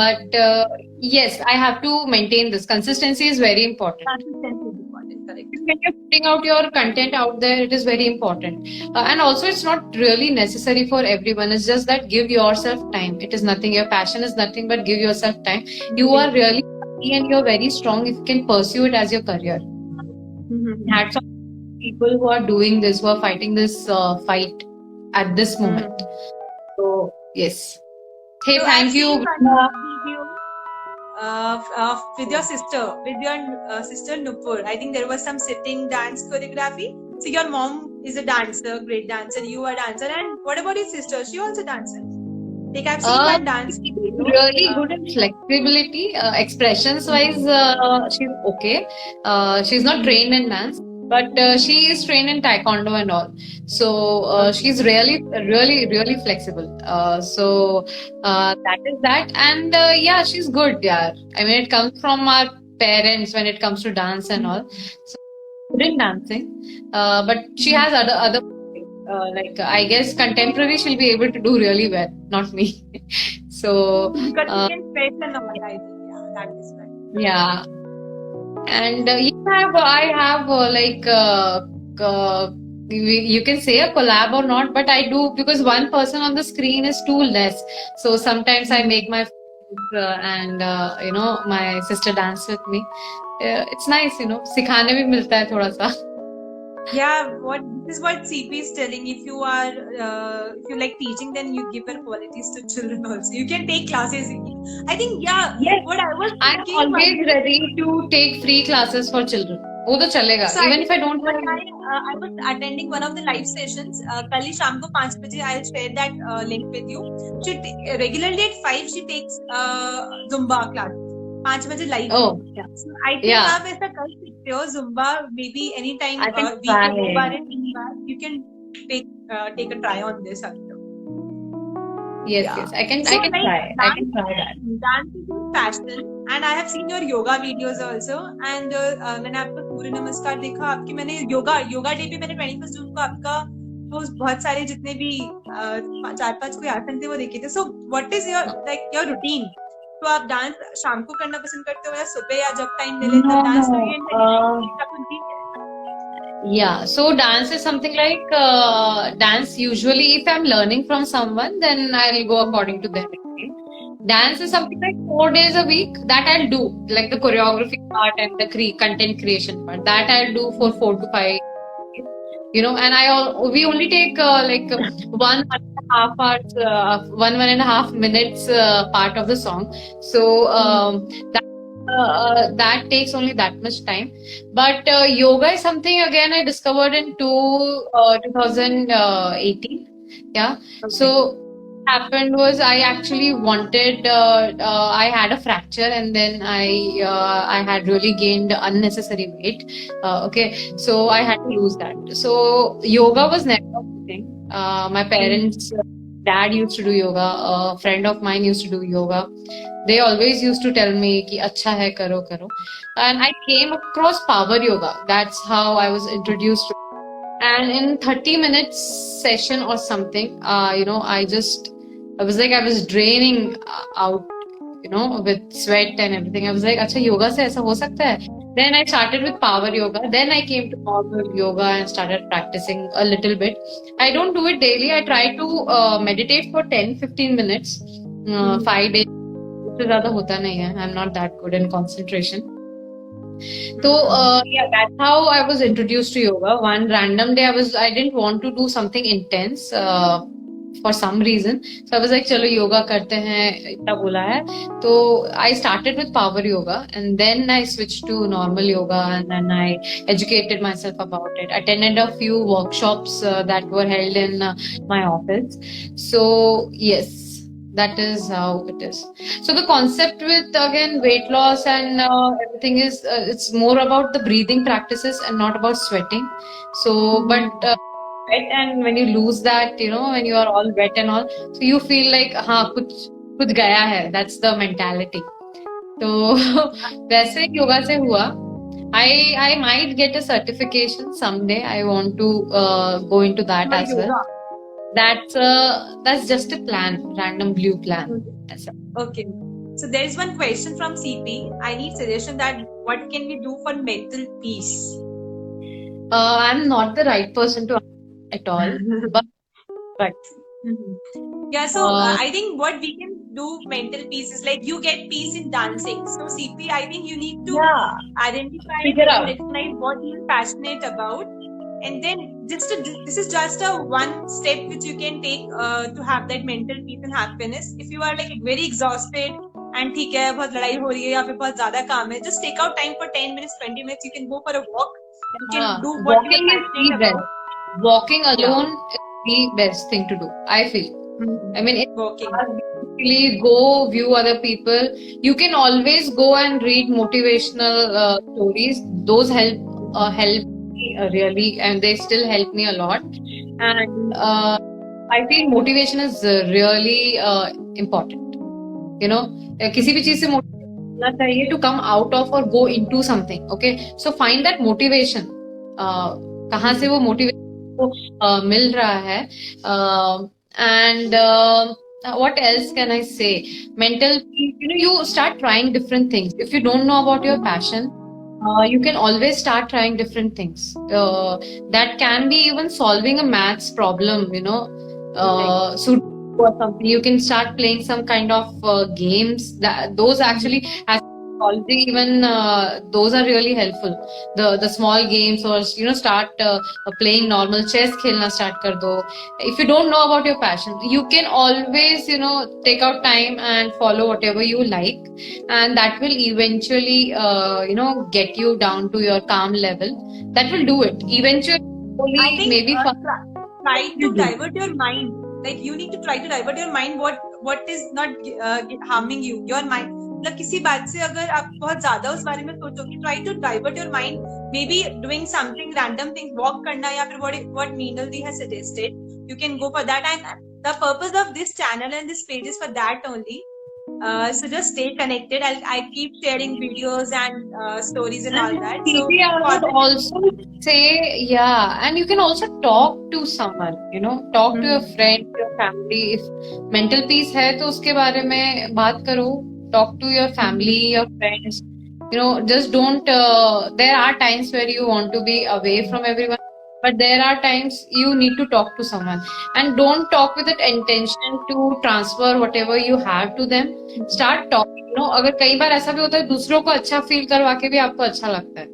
But yes, I have to maintain this. Consistency is very important. Consistency is important, correct. When you're putting out your content out there, it is very important. And also, it's not really necessary for everyone. It's just that give yourself time. It is nothing. Your passion is nothing but give yourself time. You are really happy and you're very strong if you can pursue it as your career. Hats off to people who are doing this, who are fighting this fight at this moment. So, yes. Hey, so thank you. With your sister Nupur, I think there was some sitting dance choreography. So your mom is a dancer, great dancer. You are a dancer, and what about your sister? She also dancer. Like I've seen her dance. Really good in flexibility, expressions wise. She's okay. She's not trained in dance, but she is trained in taekwondo and all. So she's really flexible. So that is that. And she's good. Yeah, I mean, it comes from our parents when it comes to dance and all. So good in dancing, but she has other like I guess contemporary she'll be able to do really well, not me. So because you can face and all, I think that is right. Yeah. And I have you can say a collab or not, but I do, because one person on the screen is too less. So sometimes I make my and my sister dance with me. It's nice, सिखाने भी मिलता है थोड़ा सा. Yeah, this is what CP is telling. If you like teaching, then you give her qualities to children also. You can take classes. I think yes. What I was thinking, I'm always ready to take free classes for children. वो तो चलेगा. So even if I don't have. I was attending one of the live sessions. कल ही शाम को 5 बजे. I'll share that link with you. She regularly at 5 she takes Zumba class. 5 बजे live. Oh, yeah. So I think आप ऐसा कर सकते हो. Zumba maybe anytime week में 2 बार या 3 बार. You can take a try on this also. Yes, I can try. I can try that. Dance is a passion, and I have seen your yoga videos also. And मैंने आपका सूर्य नमस्कार देखा. आपकी मैंने yoga day पे मैंने 21 जून को आपका वो बहुत सारे जितने भी 4-5 कोई आसन थे वो देखे थे. So what is your routine? तो आप डांस शाम को करना पसंद करते हो या सुबह या जब टाइम मिले तब डांस करिए? Yeah, so dance is something like dance. Usually, if I'm learning from someone, then I'll go according to their routine. Dance is something like 4 days a week that I'll do, like the choreography part and the content creation part. That I'll do for 4 to 5. And we only take like 1.5 hours, 1.5 minutes part of the song. So that that takes only that much time. But yoga is something again I discovered in 2018. Yeah. Okay. So happened was I actually wanted. I had a fracture and then I had really gained unnecessary weight. Okay, so I had to lose that. So yoga was never a thing. My parents. Dad used to do yoga. A friend of mine used to do yoga. They always used to tell me कि अच्छा है करो करो, and I came across power yoga. That's how I was introduced to it. And in 30 minutes session or something, I was like I was draining out, with sweat and everything. I was like अच्छा yoga से ऐसा हो सकता है. Then I started with power yoga. Then I came to normal yoga and started practicing a little bit. I don't do it daily. I try to meditate for 10-15 minutes, 5 days. उससे ज्यादा होता नहीं है. I'm not that good in concentration. So yeah, that's how I was introduced to yoga. One random day I didn't want to do something intense for some reason. So I was like चलो योगा करते हैं, इतना बोला है. तो I started with power yoga and then I switched to normal yoga and then I educated myself about it. Attended a few workshops that were held in my office. So yes, that is how it is. So the concept with again weight loss and everything is it's more about the breathing practices and not about sweating. So but sweat, and when you lose that, when you are all wet and all, so you feel like हाँ कुछ गया है. That's the mentality. तो वैसे योगा से हुआ. I might get a certification someday. I want to go into that as well. That's just a plan, random blue plan. Okay. So there is one question from CP. I need suggestion that what can we do for mental peace? I'm not the right person to answer at all, but yeah. So I think what we can do mental peace is like you get peace in dancing. So CP, I think you need to identify and recognize what you're passionate about. And then this is just a one step which you can take to have that mental peace and happiness. If you are like very exhausted and ठीक है बहुत लड़ाई हो रही है या फिर बहुत ज़्यादा काम है, just take out time for 10 minutes, 20 minutes. You can go for a walk. You can do what you are passionate about. Walking alone is the best thing to do, I feel. I mean, walking. Really go view other people. You can always go and read motivational stories. Those help really, and they still help me a lot. And I feel motivation is really important. किसी भी चीज से motivation होना चाहिए to come out of or go into something. Okay, so find that motivation. कहाँ से वो motivation को मिल रहा है. And what else can I say? Mental peace. You start trying different things. If you don't know about your passion, you can always start trying different things. That can be even solving a maths problem, so or something. You can start playing some kind of games. Those actually psychology, even those are really helpful. The small games, or start playing normal chess. खेलना start कर दो. If you don't know about your passion, you can always take out time and follow whatever you like, and that will eventually get you down to your calm level. That will do it eventually. I think maybe try to divert your mind. Like you need to try to divert your mind. What is not harming you? Your mind. मतलब किसी बात से अगर आप बहुत ज्यादा उस बारे में सोचोगे, try to divert your mind. Maybe doing something random things, walk करना या फिर what Meenal Di has suggested. You can go for that. And the purpose of this channel and this page is for that only. So just stay connected. I keep sharing videos and stories and all that. So I would also say, and you can also talk to someone. Talk to your friend, your family. If mental peace है तो उसके बारे में बात करो. Talk to your family, your friends. Just don't. There are times where you want to be away from everyone. But there are times you need to talk to someone, and don't talk with that intention to transfer whatever you have to them. Start talking. अगर कई बार ऐसा भी होता है दूसरों को अच्छा feel करवा के भी आपको अच्छा लगता है.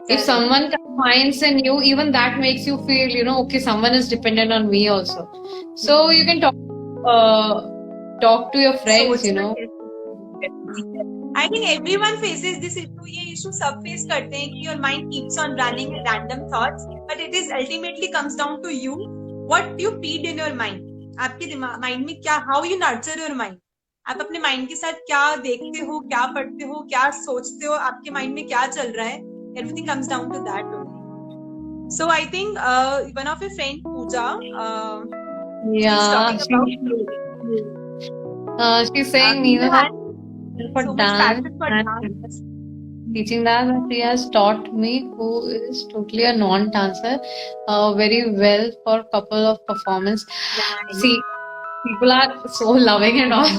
If someone finds in you, even that makes you feel, okay, someone is dependent on me also. So you can talk to your friends, I think everyone faces this issue. ये issue सब face करते हैं कि your mind keeps on running random thoughts, but it is ultimately comes down to you. What you feed in your mind. आपके mind में क्या, how you nurture your mind. आप अपने mind के साथ क्या देखते हो, क्या पढ़ते हो, क्या सोचते हो, आपके mind में क्या चल रहा है. Everything comes down to that only. So I think one of your friend Pooja, Yeah, she's talking about she's saying Neena has for so much dance passion for and dance. teaching that she has taught me, who is totally a non-dancer, very well for a couple of performance. See, people are so loving and all.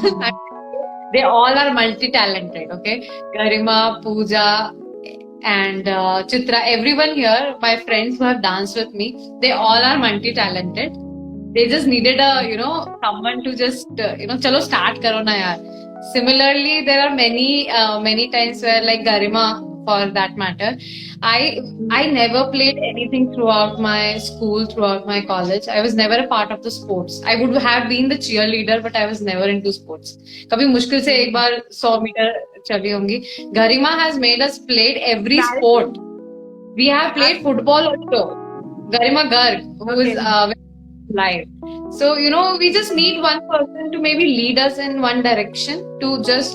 They all are multi-talented, okay? Garima, Pooja, and Chitra, everyone here, my friends who have danced with me, they all are multi-talented. They just needed someone to just, chalo start karo na yaar. Similarly, there are many times where, like Garima, for that matter, I never played anything throughout my school, throughout my college. I was never a part of the sports. I would have been the cheerleader, but I was never into sports. कभी मुश्किल से एक बार 100 metre चली होंगी. Garima has made us played every sport. We have played football also. Garima Garg, who is live. So, we just need one person to maybe lead us in one direction to just,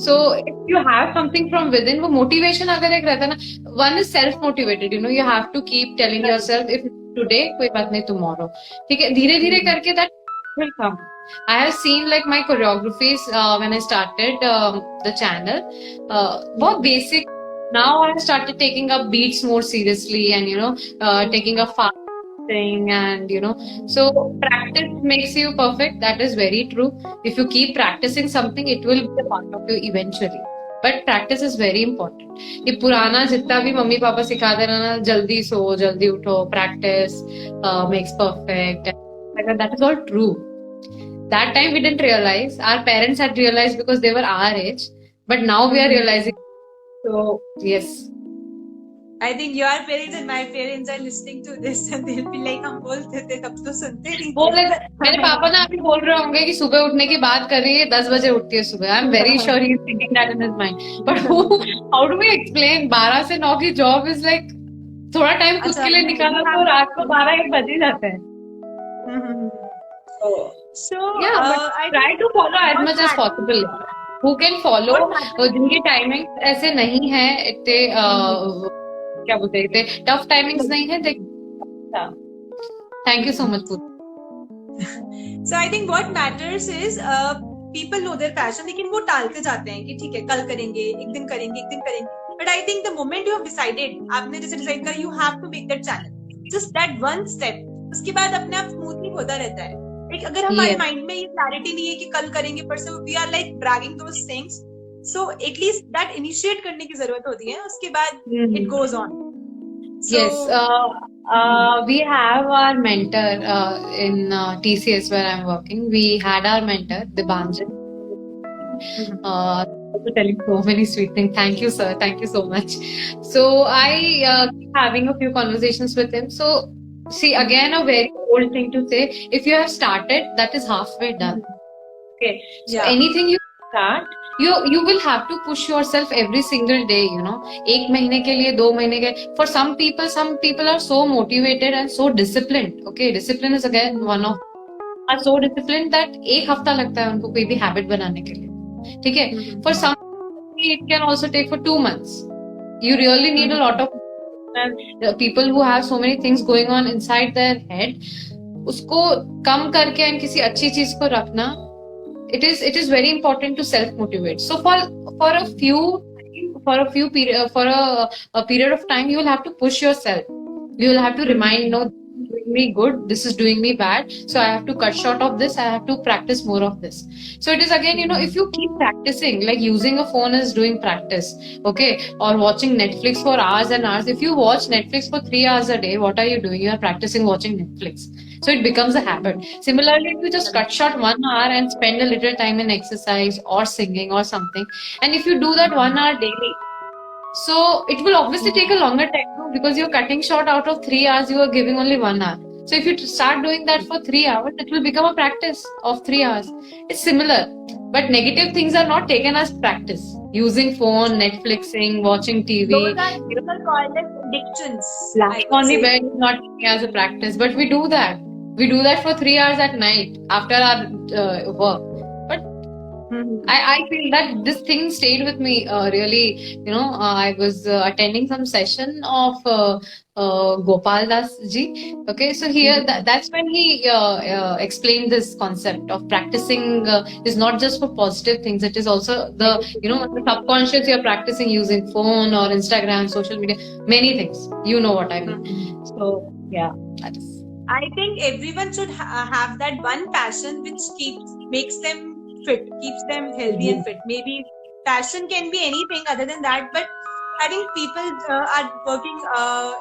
so if you have something from within, वो motivation अगर एक रहता है ना, one is self-motivated, you have to keep telling yourself, if today, कोई बात नहीं tomorrow. ठीक है, धीरे धीरे करके that will come. I have seen like my choreographies when I started the channel, बहुत basic. Now I have started taking up beats more seriously and, taking a fast thing and so practice makes you perfect. That is very true. If you keep practicing something, it will be a part of you eventually, but practice is very important. ये पुराना जितना भी mummy papa सिखाते रहे ना, जल्दी सो जल्दी उठो, practice makes perfect, that is all true. That time we didn't realize. Our parents had realized because they were our age, but now we are realizing. So yes, I think your parents and my parents are listening to this and they'll be like, हम बोलते थे तब तो सुनते नहीं थे. मेरे पापा ना अभी बोल रहे होंगे कि सुबह उठने की बात कर रही है, 10 बजे उठती है सुबह. I am very sure he is thinking that in his mind. But how do we explain? 12 से 9 की जॉब इज लाइक, थोड़ा टाइम खुद के लिए निकालना तो रात को 12-1 बज ही जाते हैं. So yeah, but I try to follow as much as possible. Who can follow? जिनकी टाइमिंग ऐसे नहीं है, इतने क्या बोलते हैं, टफ टाइमिंग्स नहीं है. Thank you so much. So I think what matters is people know their passion, लेकिन वो टालते जाते हैं कि ठीक है कल करेंगे, एक दिन करेंगे. But I think the moment you have decided, आपने जैसे डिसाइड करा, you have to make that channel, just that one step, उसके बाद अपने आप स्मूथली होता रहता है. like अगर हमारे माइंड में ये क्लैरिटी नहीं है कि कल करेंगे, परसों, we are like dragging those things. So at least that initiate करने की जरूरत होती है, उसके बाद it goes on. So, yes, we have our mentor in TCS where I'm working. We had our mentor, Dibanjan. Telling so many sweet things. Thank you, sir. Thank you so much. So I keep having a few conversations with him. So see, again, a very old thing to say: if you have started, that is halfway done. Okay. So anything you start, you will have to push yourself every single day. एक महीने के लिए, 2 महीने के. For some people are so motivated and so disciplined. Okay, discipline is again one of are so disciplined that एक हफ्ता लगता है उनको कोई भी habit बनाने के लिए. ठीक है. For some it can also take for 2 months. You really need a lot of people who have so many things going on inside their head. उसको कम करके and किसी अच्छी चीज को रखना. It is very important to self motivate. So for a period of time, you will have to push yourself. You will have to remind, no, this is doing me good, this is doing me bad, so I have to cut short of this, I have to practice more of this. So it is again, if you keep practicing, like using a phone is doing practice, okay, or watching Netflix for hours and hours. If you watch Netflix for 3 hours a day, what are you doing? You are practicing watching Netflix. So it becomes a habit. Similarly, if you just cut short 1 hour and spend a little time in exercise or singing or something, and if you do that 1 hour daily, so it will obviously take a longer time because you're cutting short out of 3 hours, you are giving only 1 hour. So if you start doing that for 3 hours, it will become a practice of 3 hours. It's similar, but negative things are not taken as practice. using phone, Netflixing, watching TV. Those are people called as addictions. Lying on the bed is not as a practice, but we do that. We do that for 3 hours at night after our work. But I feel that this thing stayed with me really. I was attending some session of Gopal Das ji. Okay, so here that's when he explained this concept of practicing is not just for positive things. It is also the the subconscious you're practicing using phone or Instagram, social media, many things. You know what I mean. So yeah, that is. I think everyone should have that one passion which makes them fit, keeps them healthy and fit. Maybe passion can be anything other than that, but I think people are working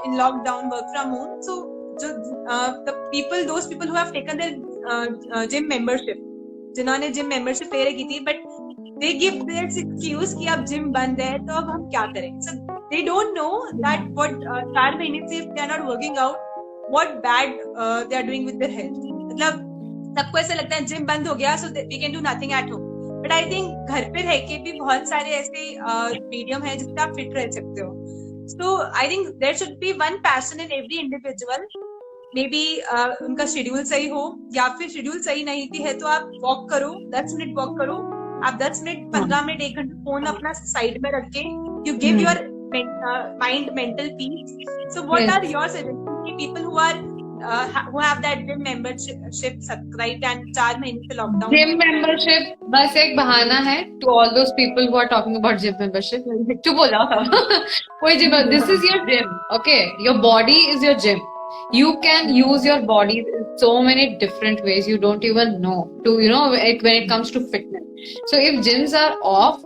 in lockdown, work from home. So those people who have taken their gym membership, जिन्होंने gym membership ले रखी थी, but they give their excuse कि अब gym बंद है तो अब हम क्या करें? So they don't know that what 4 महीने से if they are not working out, what bad they are doing with their health. मतलब सबको ऐसा लगता है जिम बंद हो गया so we can do nothing at home. But I think घर पे रह के भी बहुत सारे ऐसे मीडियम है जिससे आप फिट रह सकते हो. So I think there should be one passion in every individual. Maybe उनका शेड्यूल सही हो या फिर शेड्यूल सही नहीं भी है तो आप वॉक करो, 10 मिनट वॉक करो. आप 10 मिनट 15 मिनट 1 घंटा फोन अपना साइड में रख के you give your mind mental peace. So what are your suggestions to people who have that gym membership subscribed and 4 महीने से lockdown? Gym membership बस एक बहाना है to all those people who are talking about gym membership. चुप हो जाओ कोई gym. This is your gym, okay? Your body is your gym. You can use your body in so many different ways you don't even know to when it comes to fitness. So if gyms are off,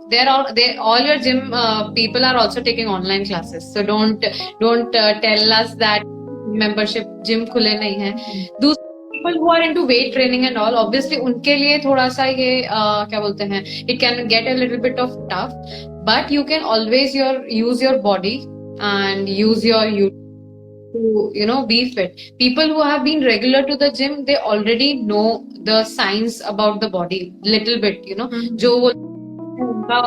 all your gym people are also taking online classes. So don't tell us that membership gym खुले नहीं है. People who are into weight training and all, obviously उनके लिए थोड़ा सा ये क्या बोलते हैं, it can get a little bit of tough, but you can always use your body and use your to be fit. People who have been regular to the gym, they already know the science about the body little bit, जो वो उनका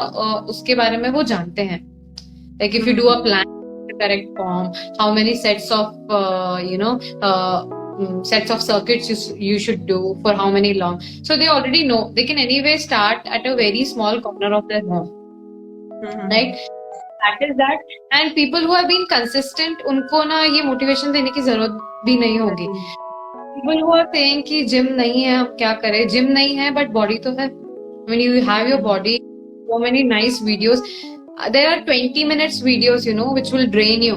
उसके बारे में वो जानते हैं. Like if you do a plan, the correct form, how many sets of sets of circuits you should do for how many long. So they already know. They can anyway start at a very small corner of their home. Right? That is that. And people who have been consistent, उनको ना ये motivation देने की जरूरत भी नहीं होगी. People who are saying कि gym नहीं है, अब क्या करें? Gym नहीं है, but body तो है. When you have your body, so many nice videos. There are 20 minutes videos, which will drain you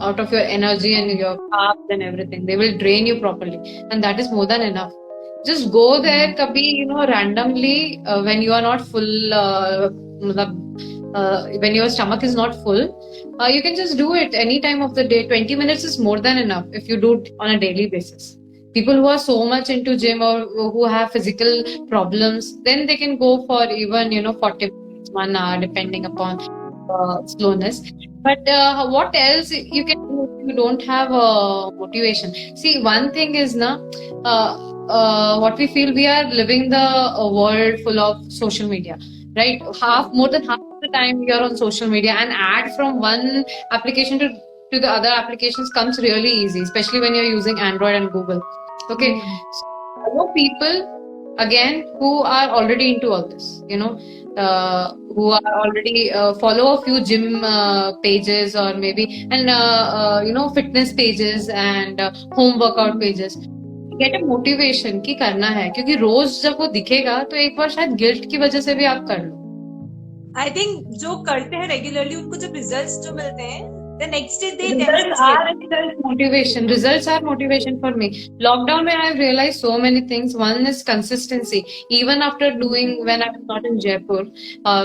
out of your energy and your carbs and everything. They will drain you properly, and that is more than enough. Just go there, kabhi, randomly when you are not full. When your stomach is not full, you can just do it any time of the day. 20 minutes is more than enough if you do it on a daily basis. People who are so much into gym or who have physical problems, then they can go for even 40 minutes, 1 hour, depending upon slowness. But what else you can do if you don't have motivation? See, one thing is what we feel, we are living the world full of social media, right? More than half the time you're on social media, and add from one application to the other applications comes really easy, especially when you're using Android and Google. Okay, so I know people again who are already into all this, who are already follow a few gym pages or maybe and fitness pages and home workout pages. Get a motivation कि करना है, क्योंकि रोज जब वो दिखेगा तो एक बार शायद गिल्ट की वजह से भी आप कर लो. I think जो करते हैं रेगुलरली उनको जब रिजल्ट्स जो मिलते हैं, the next day they results are motivation for me. Lockdown में I realized so many things. One is consistency. Even after doing, when I was not in Jaipur,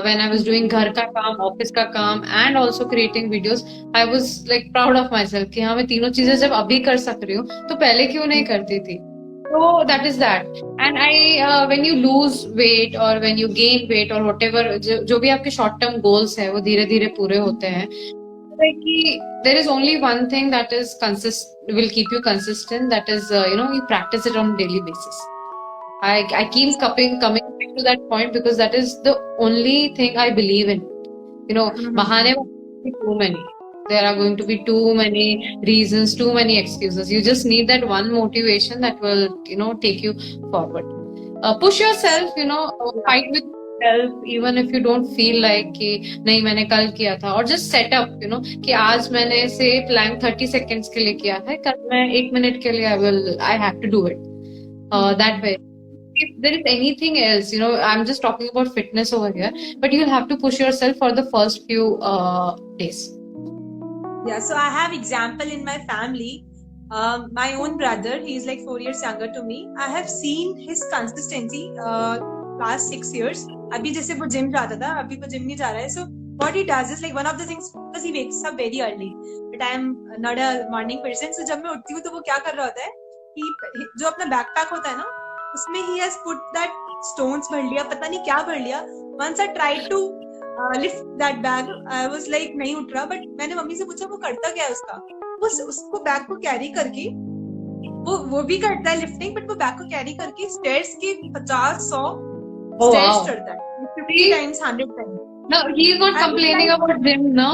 when I was doing घर का काम, office का काम, and also creating videos, I was like proud of myself कि हाँ मैं तीनों चीजें जब अभी कर सक रही हूँ तो पहले क्यों नहीं करती थी. So that is that. And when you lose weight or when you gain weight or whatever, जो भी आपके short term goals है वो धीरे धीरे पूरे होते हैं. There is only one thing that is will keep you consistent. That is, you practice it on a daily basis. I keep coming back to that point because that is the only thing I believe in. bahane will be too many. There are going to be too many reasons, too many excuses. You just need that one motivation that will, take you forward. Push yourself, fight with yourself, even if you don't feel like कि नहीं मैंने कल किया था, or just set up, कि आज मैंने से plank 30 seconds के लिए किया है, कल मैं 1 minute के लिए I have to do it. That way. If there is anything else, I'm just talking about fitness over here, but you'll have to push yourself for the first few days. Yeah, so I have example in my family. My own brother, he's like 4 years younger to me. I have seen his consistency last 6 years. अभी जैसे वो gym जाता था, अभी वो gym नहीं जा रहा है. So what he does is like one of the things, because he wakes up very early, but I am not a morning person. So जब मैं उठती हूँ तो वो क्या कर रहा होता है कि जो अपना बैकपैक होता है ना, उसमें he has put that stones भर लिया, पता नहीं क्या भर लिया. Once I tried to lift that bag, I was like नहीं उठ रहा, but मैंने मम्मी से पूछा वो करता क्या है उसका. उसको बैग को कैरी करके वो भी करता है लिफ्टिंग, बट वो बैग को कैरी करके स्टेयर्स के 50-100 स्टेयर्स चढ़ता है 50 times 100 times. No, he is not complaining about gym, no.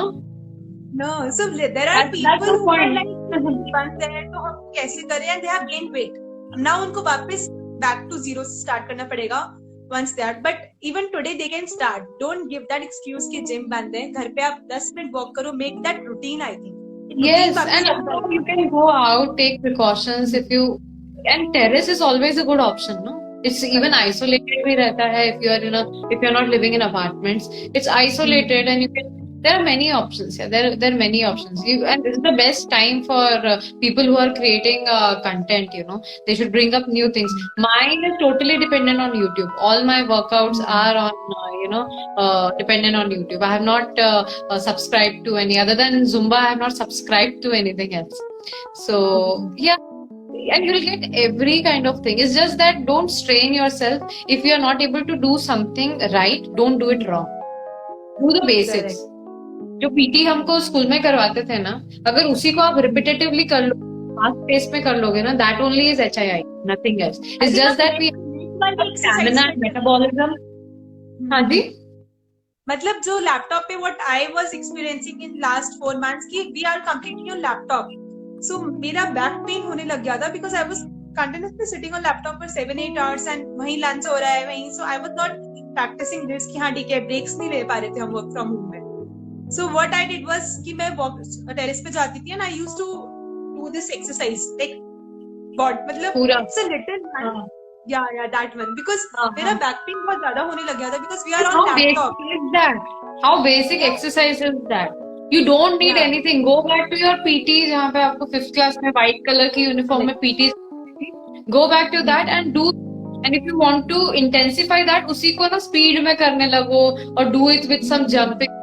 So there are people who are like बंद है तो हम कैसे करें, and they have gained weight. Now उनको वापस back to zero से start करना पड़ेगा once they are. But even today they can start. Don't give that excuse कि gym बंद है. घर पे आप 10 मिनट walk करो. Make that routine, I think. Yes, and also you can go out, take precautions if you. And terrace is always a good option, no? It's even isolated भी रहता है if you're not living in apartments. It's isolated and you can. There are many options. Yeah, there are many options. And this is the best time for people who are creating content. They should bring up new things. Mine is totally dependent on YouTube. All my workouts are on dependent on YouTube. I have not subscribed to any other than Zumba. I have not subscribed to anything else. So yeah. And you'll get every kind of thing. It's just that don't strain yourself. If you're not able to do something right, don't do it wrong. Do the basics. जो PT हमको school में करवाते थे ना, अगर उसी को आप रिपीटेटिवली कर लो, फास्ट पेस में कर लोगे ना, that only is HII, nothing else. It's just that we stamina and metabolism. हाँ जी, मतलब जो लैपटॉप पे what I was experiencing in last 4 months कि we are completely on laptop. So मेरा बैक पेन होने लग गया था because I was continuously sitting on laptop for 7-8 hours and वहीं लंच हो रहा है वहीं. So I was not practising this कि हाँ ठीक है, ब्रेक्स नहीं ले पा रहे थे हम वर्क फ्रॉम होम में. So what I did was कि मैं टेरेस पे जाती थी and I used to do this exercise like God मतलब it's a little yeah that one because मेरा back pain बहुत ज़्यादा होने लग गया था because we are on laptop. How basic is that? How basic exercise is that? You don't need anything. Go back to your PT जहाँ पे आपको 5th class में white color की uniform में PT. Go back to that and do. And if you want to intensify that, उसी को ना speed में करने लगो और do it with some jumping.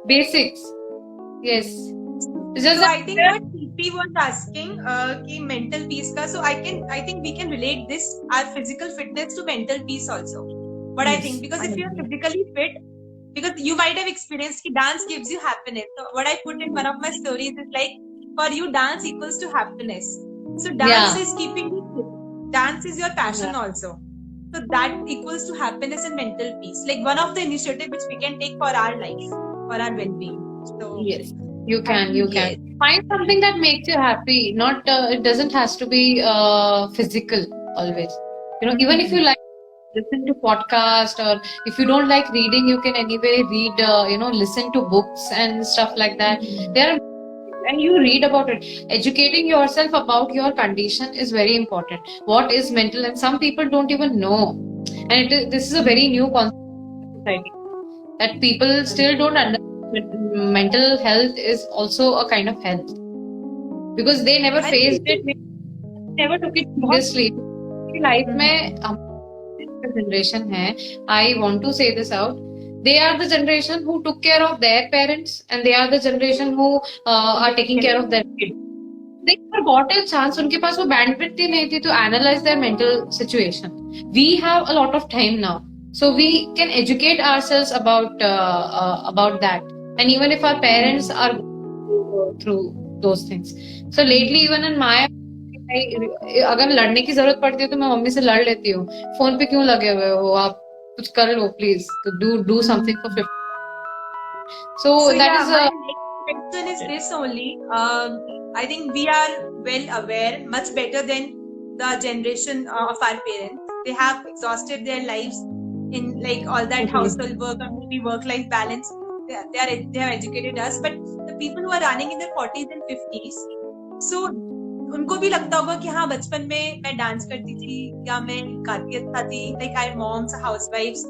Basics. Yes. So I think what TP was asking कि mental peace का, so I think we can relate this our physical fitness to mental peace also. What yes, I think because if you are physically fit, because you might have experienced कि dance gives you happiness. So what I put in one of my stories is like for you dance equals to happiness. So dance is keeping you fit. Dance is your passion also. So that equals to happiness and mental peace. Like one of the initiative which we can take for our life. For our well-being. So yes, you can find something that makes you happy. Not it doesn't has to be physical always. Even if you like listen to podcast or if you don't like reading, you can anyway read. Listen to books and stuff like that. And you read about it. Educating yourself about your condition is very important. What is mental? And some people don't even know. And this is a very new concept in society. That people still don't understand mental health is also a kind of health because they never faced it, never took it seriously. Life में generation है, I want to say this out. They are the generation who took care of their parents and they are the generation who are taking care of their kids. They never got a chance. उनके पास वो bandwidth ही नहीं थी to analyze their mental situation. We have a lot of time now. So we can educate ourselves about that, and even if our parents are going through those things. So lately, even in my, अगर लड़ने की जरूरत पड़ती है तो मैं mummy से लड़ लेती हूँ. फोन पे क्यों लगे हुए हो आप, कुछ कर लो please. Do something for 50. So So that yeah, is my next question is this only. I think we are well aware, much better than the generation of our parents. They have exhausted their lives in like all that household work or maybe work-life balance. They have educated us, but the people who are running in their 40s and 50s, so उनको भी लगता होगा कि हाँ बचपन में मैं dance करती थी या मैं गाती अच्छा थी. Like our moms, housewives,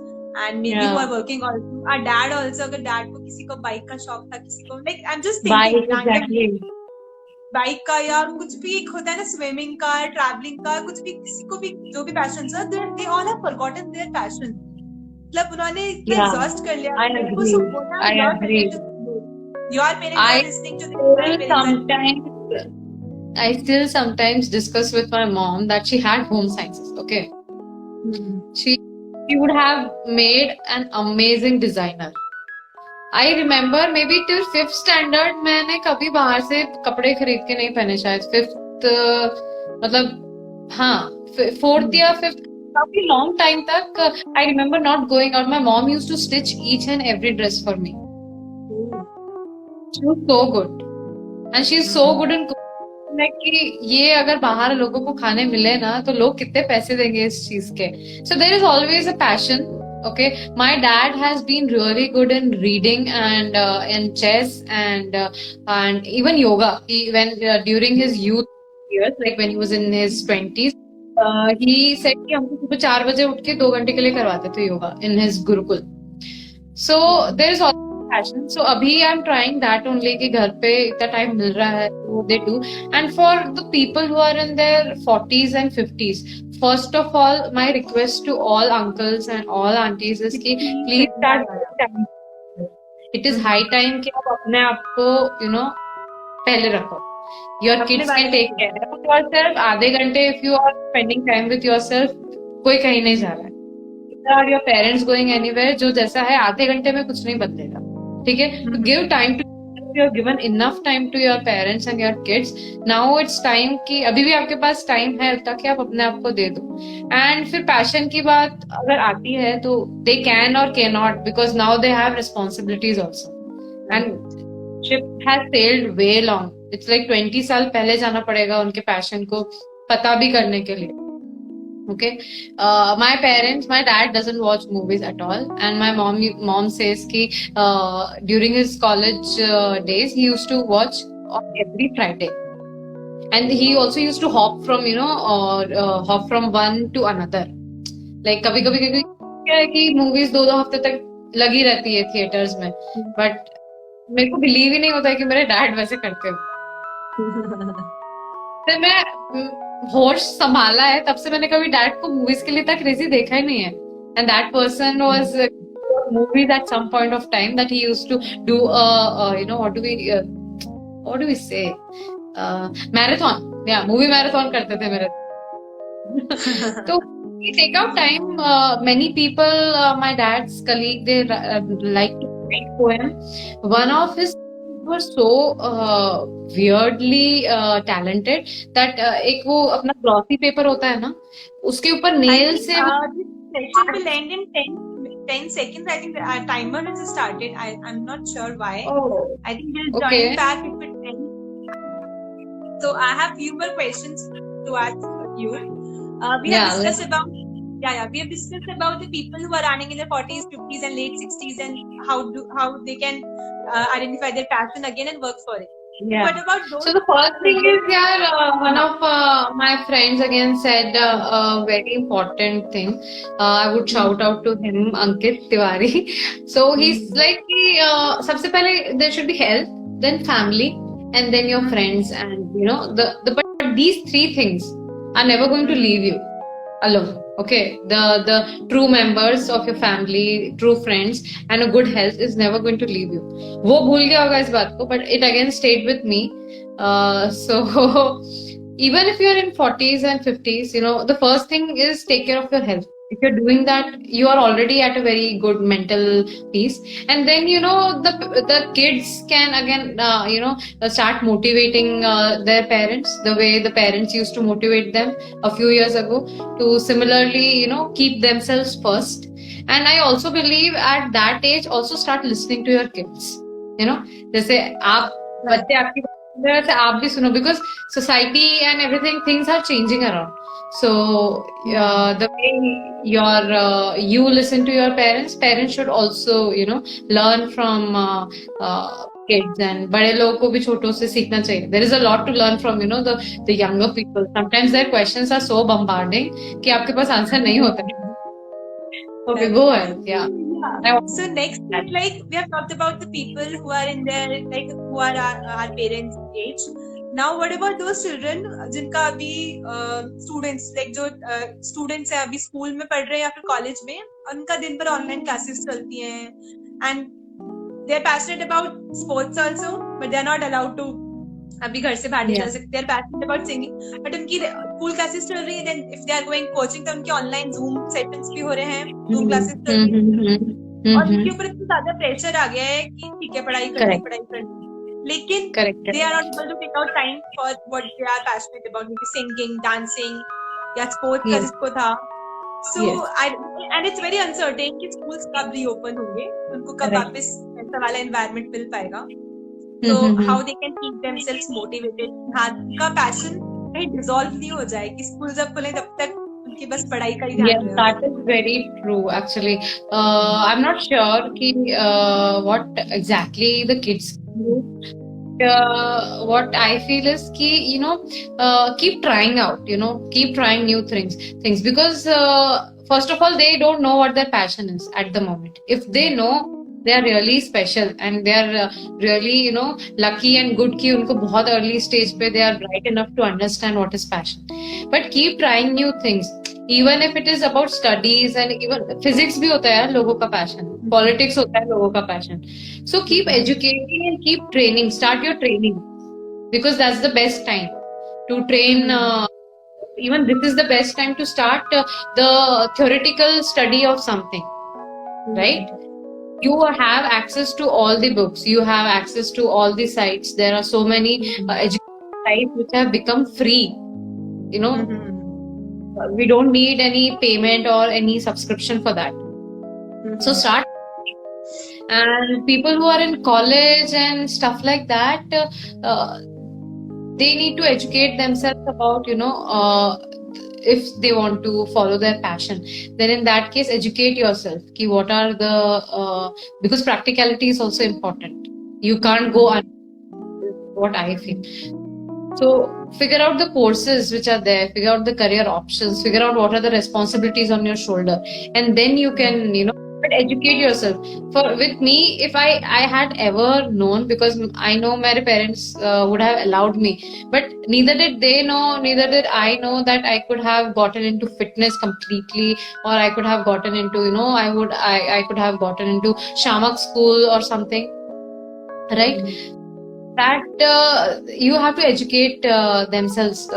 and maybe who yeah, are working also. Our dad also, अगर dad को किसी को बाइक का शौक था, किसी को like I'm just bike thinking random exactly. Bike का या कुछ भी एक होता है ना, स्विमिंग का, ट्रैवलिंग का, कुछ भी किसी को भी जो भी पैशन था, they all have forgotten their passion. मतलब उन्होंने इतना Yeah, एग्जॉस्ट कर लिया I उनको. agree. So what are I your agree. suggestions to those? Your parents I are listening to this. My still parents are. sometimes I still sometimes discuss with my mom that she had home sciences. Okay, she would have made an amazing designer. I remember maybe till 5th standard मैंने कभी बाहर से कपड़े खरीद के नहीं पहने. शायद 5th मतलब हाँ 4th या 5th, काफी long time तक I remember not going out. My mom used to stitch each and every dress for me. She was so good and she is so good in cooking. Like कि ये अगर बाहर लोगों को खाने मिले ना तो लोग कितने पैसे देंगे इस चीज के. So there is always a passion. Okay, my dad has been really good in reading and in chess and even yoga. He when during his youth years, like when he was in his 20s, he said कि हमको सुबह 4 बजे उठ के 2 घंटे के लिए करवाते थे yoga in his gurukul. So there is always passion. So अभी I'm trying that only कि घर पे इतना टाइम मिल रहा है तो they do. And for the people who are in their 40s and 50s, first of all, my request to all uncles and all aunties is कि please start time. It is high time कि आप अपने आप को पहले रखो. Your kids can take care of yourself. आधे घंटे if you are spending time with yourself, कोई कहीं नहीं जा रहा है. Are your parents going anywhere? जो जैसा है आधे घंटे में कुछ नहीं बदलेगा. ठीक है, to give time to you have given enough time to your parents and your kids. Now it's time कि अभी भी आपके पास टाइम है ताकि आप अपने आप को दे दो. And फिर passion की बात अगर आती है तो they can or cannot because now they have responsibilities also. And ship has sailed way long. It's like 20 साल पहले जाना पड़ेगा उनके passion को पता भी करने के लिए. Okay, my dad doesn't watch movies at all, and my mom says कि during his college days he used to watch on every Friday, and he also used to hop from hop from one to another. Like कभी क्या है कि movies 2 हफ्ते तक लगी रहती है थिएटर्स में, but मेरे को बिलीव ही नहीं होता है कि मेरे डैड वैसे करते हो. फिर मैं होश संभाला है तब से मैंने कभी डैड को मूवीज के लिए तक क्रेजी देखा ही नहीं है. And that person was movies at some point of time that he used to do what do we say marathon. Yeah, movie marathon करते थे मेरे. तो we take out time. Many people, my dad's colleague, they like to write poem. One of his were so weirdly talented that एक वो अपना glossy paper होता है ना उसके ऊपर nail से this session will end in 10 seconds. I think our timer has started. I'm not sure why. I think we'll join back if it ends. So I have few more questions to ask you. We have discussed about the people who are running in their 40s, 50s, and late 60s, and how they can identify their passion again and work for it. Yeah. What about those? So the first thing is, one of my friends again said a very important thing. I would shout out to him, Ankit Tiwari. So he's like, सबसे पहले there should be health, then family, and then your friends, and but these 3 things are never going to leave you alone. Okay, the true members of your family, true friends, and a good health is never going to leave you. वो भूल गया होगा इस बात को, but it again stayed with me. So even if you're in 40s and 50s, the first thing is take care of your health. If you're doing that, you are already at a very good mental peace. And then, the kids can again, start motivating their parents the way the parents used to motivate them a few years ago to similarly, keep themselves first. And I also believe at that age, also start listening to your kids. you know, जैसे आप बच्चे आपकी वैसे आप भी सुनो, because society and everything, things are changing around. So the way you listen to your parents should also, you know, learn from kids, and बड़े लोगों को भी छोटों से सीखना चाहिए. There is a lot to learn from, you know, the younger people. Sometimes their questions are so bombarding कि आपके पास आंसर नहीं होता. Okay, go ahead. Yeah. So next, like we have talked about the people who are in their, like who are our parents' age. Now, what about those children जिनका अभी students, like जो students हैं अभी school में पढ़ रहे हैं या फिर कॉलेज में, उनका दिन भर ऑनलाइन क्लासेस चलती हैं, and they are passionate about sports also, but they are not allowed to अभी घर से बाहर नहीं जा सकते. They are passionate about singing, but उनकी स्कूल क्लासेस चल रही है. Then if they are going coaching, तो उनके ऑनलाइन Zoom सेशंस भी हो रहे हैं, Zoom क्लासेस चल रही है, और उनके ऊपर इतना ज्यादा प्रेशर आ गया है कि ठीक है पढ़ाई करनी, लेकिन they are not able to take out time for what they are passionate about, maybe singing, dancing या sports का जिसको था. So and it's very uncertain कि schools कब reopen होंगे, उनको कब वापस ऐसा वाला environment मिल पाएगा. So how they can keep themselves motivated, हाँ उनका passion कहीं dissolve नहीं हो जाए कि school जब खुले तब तक उनकी बस पढ़ाई का ही ध्यान रहे. That is very true actually. I'm not sure कि what exactly the kids do. What I feel is कि, you know, keep trying out, you know, keep trying new things because first of all they don't know what their passion is at the moment. If they know, they are really special and they are really, you know, lucky and good कि उनको बहुत early stage पे they are bright enough to understand what is passion. But keep trying new things, even if it is about studies, and even physics भी होता है लोगों का passion, politics होता है लोगों का passion. So keep educating and keep training. Start your training because that's the best time to train. Even this is the best time to start the theoretical study of something, right? You have access to all the books, you have access to all the sites. There are so many education sites which have become free, you know. We don't need any payment or any subscription for that. So start. And people who are in college and stuff like that, they need to educate themselves about, you know, if they want to follow their passion, then in that case educate yourself ki what are the because practicality is also important. You can't go on, what I feel. So figure out the courses which are there, figure out the career options, figure out what are the responsibilities on your shoulder, and then you can, you know, but educate yourself. For with me, if I had ever known, because I know my parents would have allowed me, but neither did they know, neither did I know that I could have gotten into fitness completely, or I could have gotten into, you know, I could have gotten into Shamak school or something, right? That you have to educate themselves.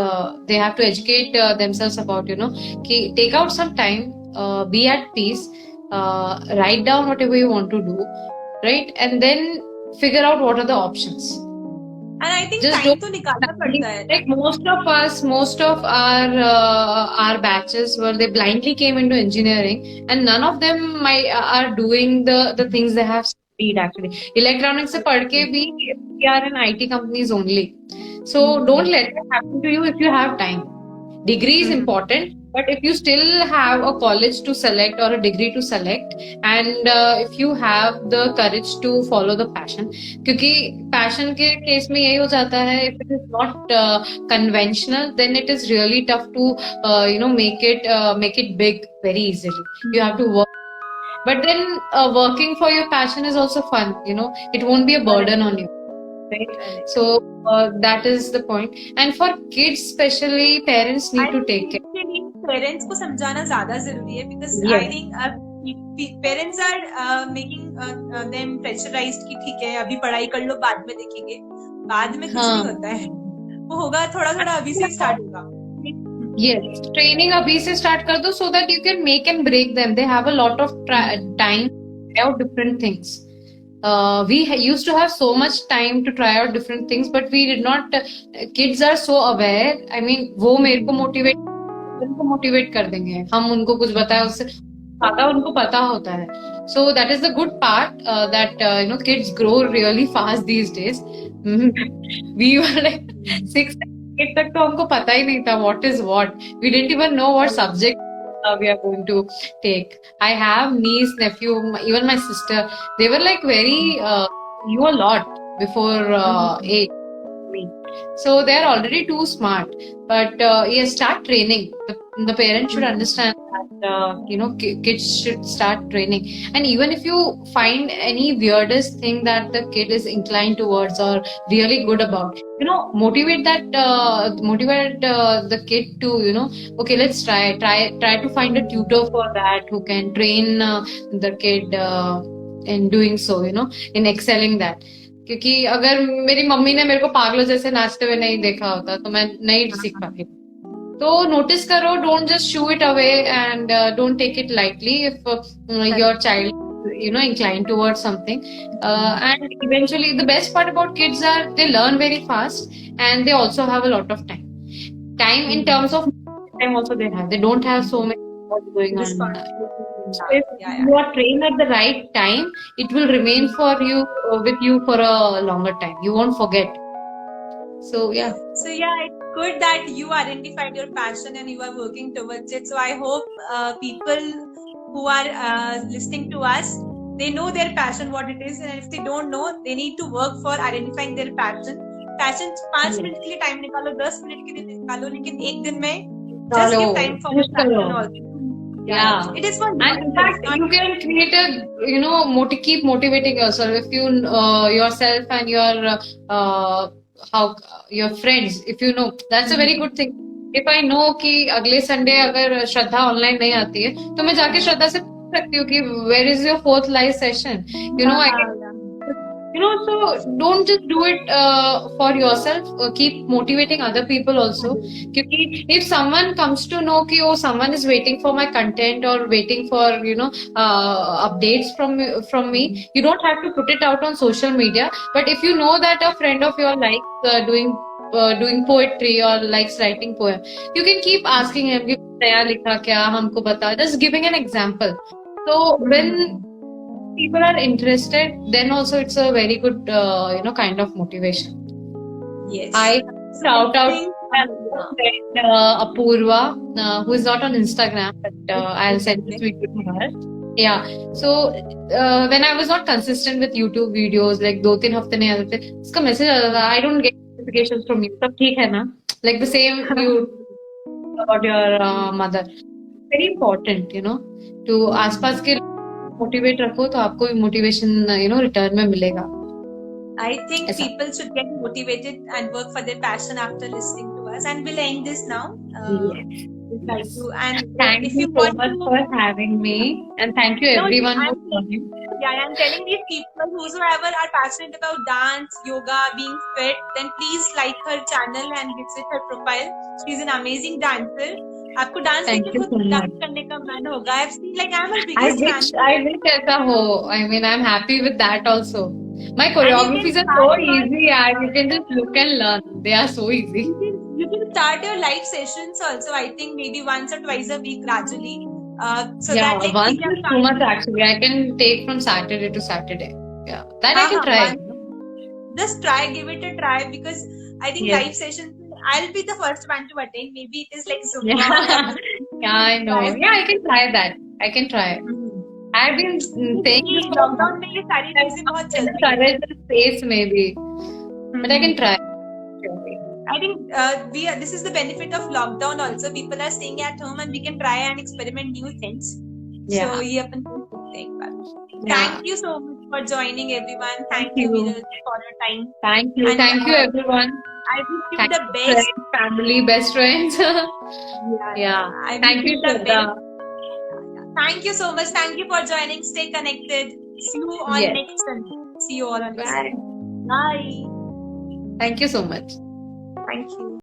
They have to educate themselves about, you know, take out some time, be at peace. Write down whatever you want to do, right? And then figure out what are the options. And I think just time to nikalna padta hai. Like most of our batches were, they blindly came into engineering, and none of them are doing the things they have studied actually. Electronics se padh ke bhi we are in IT companies only. So don't let it happen to you if you have time. Degree is important, but if you still have a college to select or a degree to select, and if you have the courage to follow the passion, क्योंकि passion के case में यही हो जाता है, if it is not conventional, then it is really tough to you know, make it big very easily. You have to work, but then working for your passion is also fun. You know, it won't be a burden on you. Right? So that is the point. And for kids especially, parents need to take care. Parents को समझाना ज़्यादा ज़रूरी है, because I think parents are making them pressurized कि ठीक है अभी पढ़ाई कर लो, बाद में देखेंगे. बाद में कुछ नहीं होता है, वो होगा थोड़ा अभी से start होगा. Yes, training abhi se start kar do, so that you can make and break them. They have a lot of time to try out different things. We used to have so much time to try out different things, but we did not. Kids are so aware. I mean, वो मेरे को motivate कर देंगे. हम उनको कुछ बताए उससे ज़्यादा उनको पता होता है. So that is the good part, that kids grow really fast these days. We were like 6 8 तक तो हमको पता ही नहीं था what is what. We didn't even know what subject we are going to take. I have niece, nephew, even my sister. They were like very knew a lot before 8. So they are already too smart. But yes, start training. The parents should understand that kids should start training. And even if you find any weirdest thing that the kid is inclined towards or really good about, motivate the kid to okay, let's try to find a tutor for that who can train the kid in doing so, in excelling that. क्योंकि अगर मेरी mummy ने मेरे को पागलों जैसे नाचते हुए नहीं देखा होता तो मैं नहीं सीख पाती. तो नोटिस करो, don't just shoo it away and don't take it lightly if your child inclined towards something, and eventually the best part about kids are they learn very fast and they also have a lot of time in terms of time also they don't have so many thoughts going on. So if you are trained at the right time, it will remain with you for a longer time. You won't forget. So yeah. So yeah, it's good that you identified your passion and you are working towards it. So I hope people who are listening to us, they know their passion, what it is, and if they don't know, they need to work for identifying their passion. Passion 5 minute के लिए time निकालो, 10 minute के लिए निकालो, लेकिन एक दिन में just give time for your passion also. Yeah, it is fun. And in fact, you can create a keep motivating yourself if you yourself and your friends. If you know, that's a very good thing. If I know कि अगले Sunday अगर श्रद्धा online नहीं आती है तो मैं जाके श्रद्धा से पूछ सकती हूँ कि where is your 4th live session? I can. So don't just do it for yourself. Keep motivating other people also. Because if someone comes to know कि someone is waiting for my content or waiting for updates from me, you don't have to put it out on social media. But if you know that a friend of yours likes doing poetry or likes writing poem, you can keep asking him कि नया लिखा क्या, हमको बता. Just giving an example. So when people are interested, then also it's a very good kind of motivation. Yes. I shout out to Apurva, who is not on Instagram, but I'll send this video to her. Yeah. So when I was not consistent with YouTube videos, like 2-3 हफ्ते नहीं आते थे, उसका message आता था, I don't get notifications from you. सब ठीक है ना? Like the same you about your mother. Very important, to आसपास के मोटिवेट रखो तो आपको भी मोटिवेशन रिटर्न में मिलेगा. I think people should get motivated and work for their passion after listening to us. And we'll end this now. Yes. And thank you so much for having me, and thank you everyone for coming. Yeah, I'm telling these people whosoever are passionate about dance, yoga, being fit, then please like her channel and visit her profile. She's an amazing dancer. आपको dance देखने को dance करने का मन होगा. I've seen, like, I'm her biggest fan. I wish ऐसा हो. I mean, I'm happy with that also. My choreographies are so easy. You can just look and learn. They are so easy. You can start your live sessions also. I think maybe once or twice a week gradually. So yeah, that, like, once is too much actually. I can take from Saturday to Saturday. Yeah, that I can try. Just try, give it a try, because I think live sessions, I'll be the first one to attend. Maybe it is like Zumba. Yeah, I know. Yeah, I can try that. I can try. I've been saying lockdown में ये सारी चीजें बहुत चल रही हैं. Courage space maybe, but I can try. I think this is the benefit of lockdown also. People are staying at home and we can try and experiment new things. Yeah. So ये अपन thing. Thank you so much for joining, everyone. Thank you for your time. Thank you. And thank you everyone. I wish you the best. Friends, family, best friends. Yeah. Thank you, Shraddha. Thank you so much. Thank you for joining. Stay connected. See you on next Sunday. See you all on next Sunday. Bye. Thank you so much. Thank you.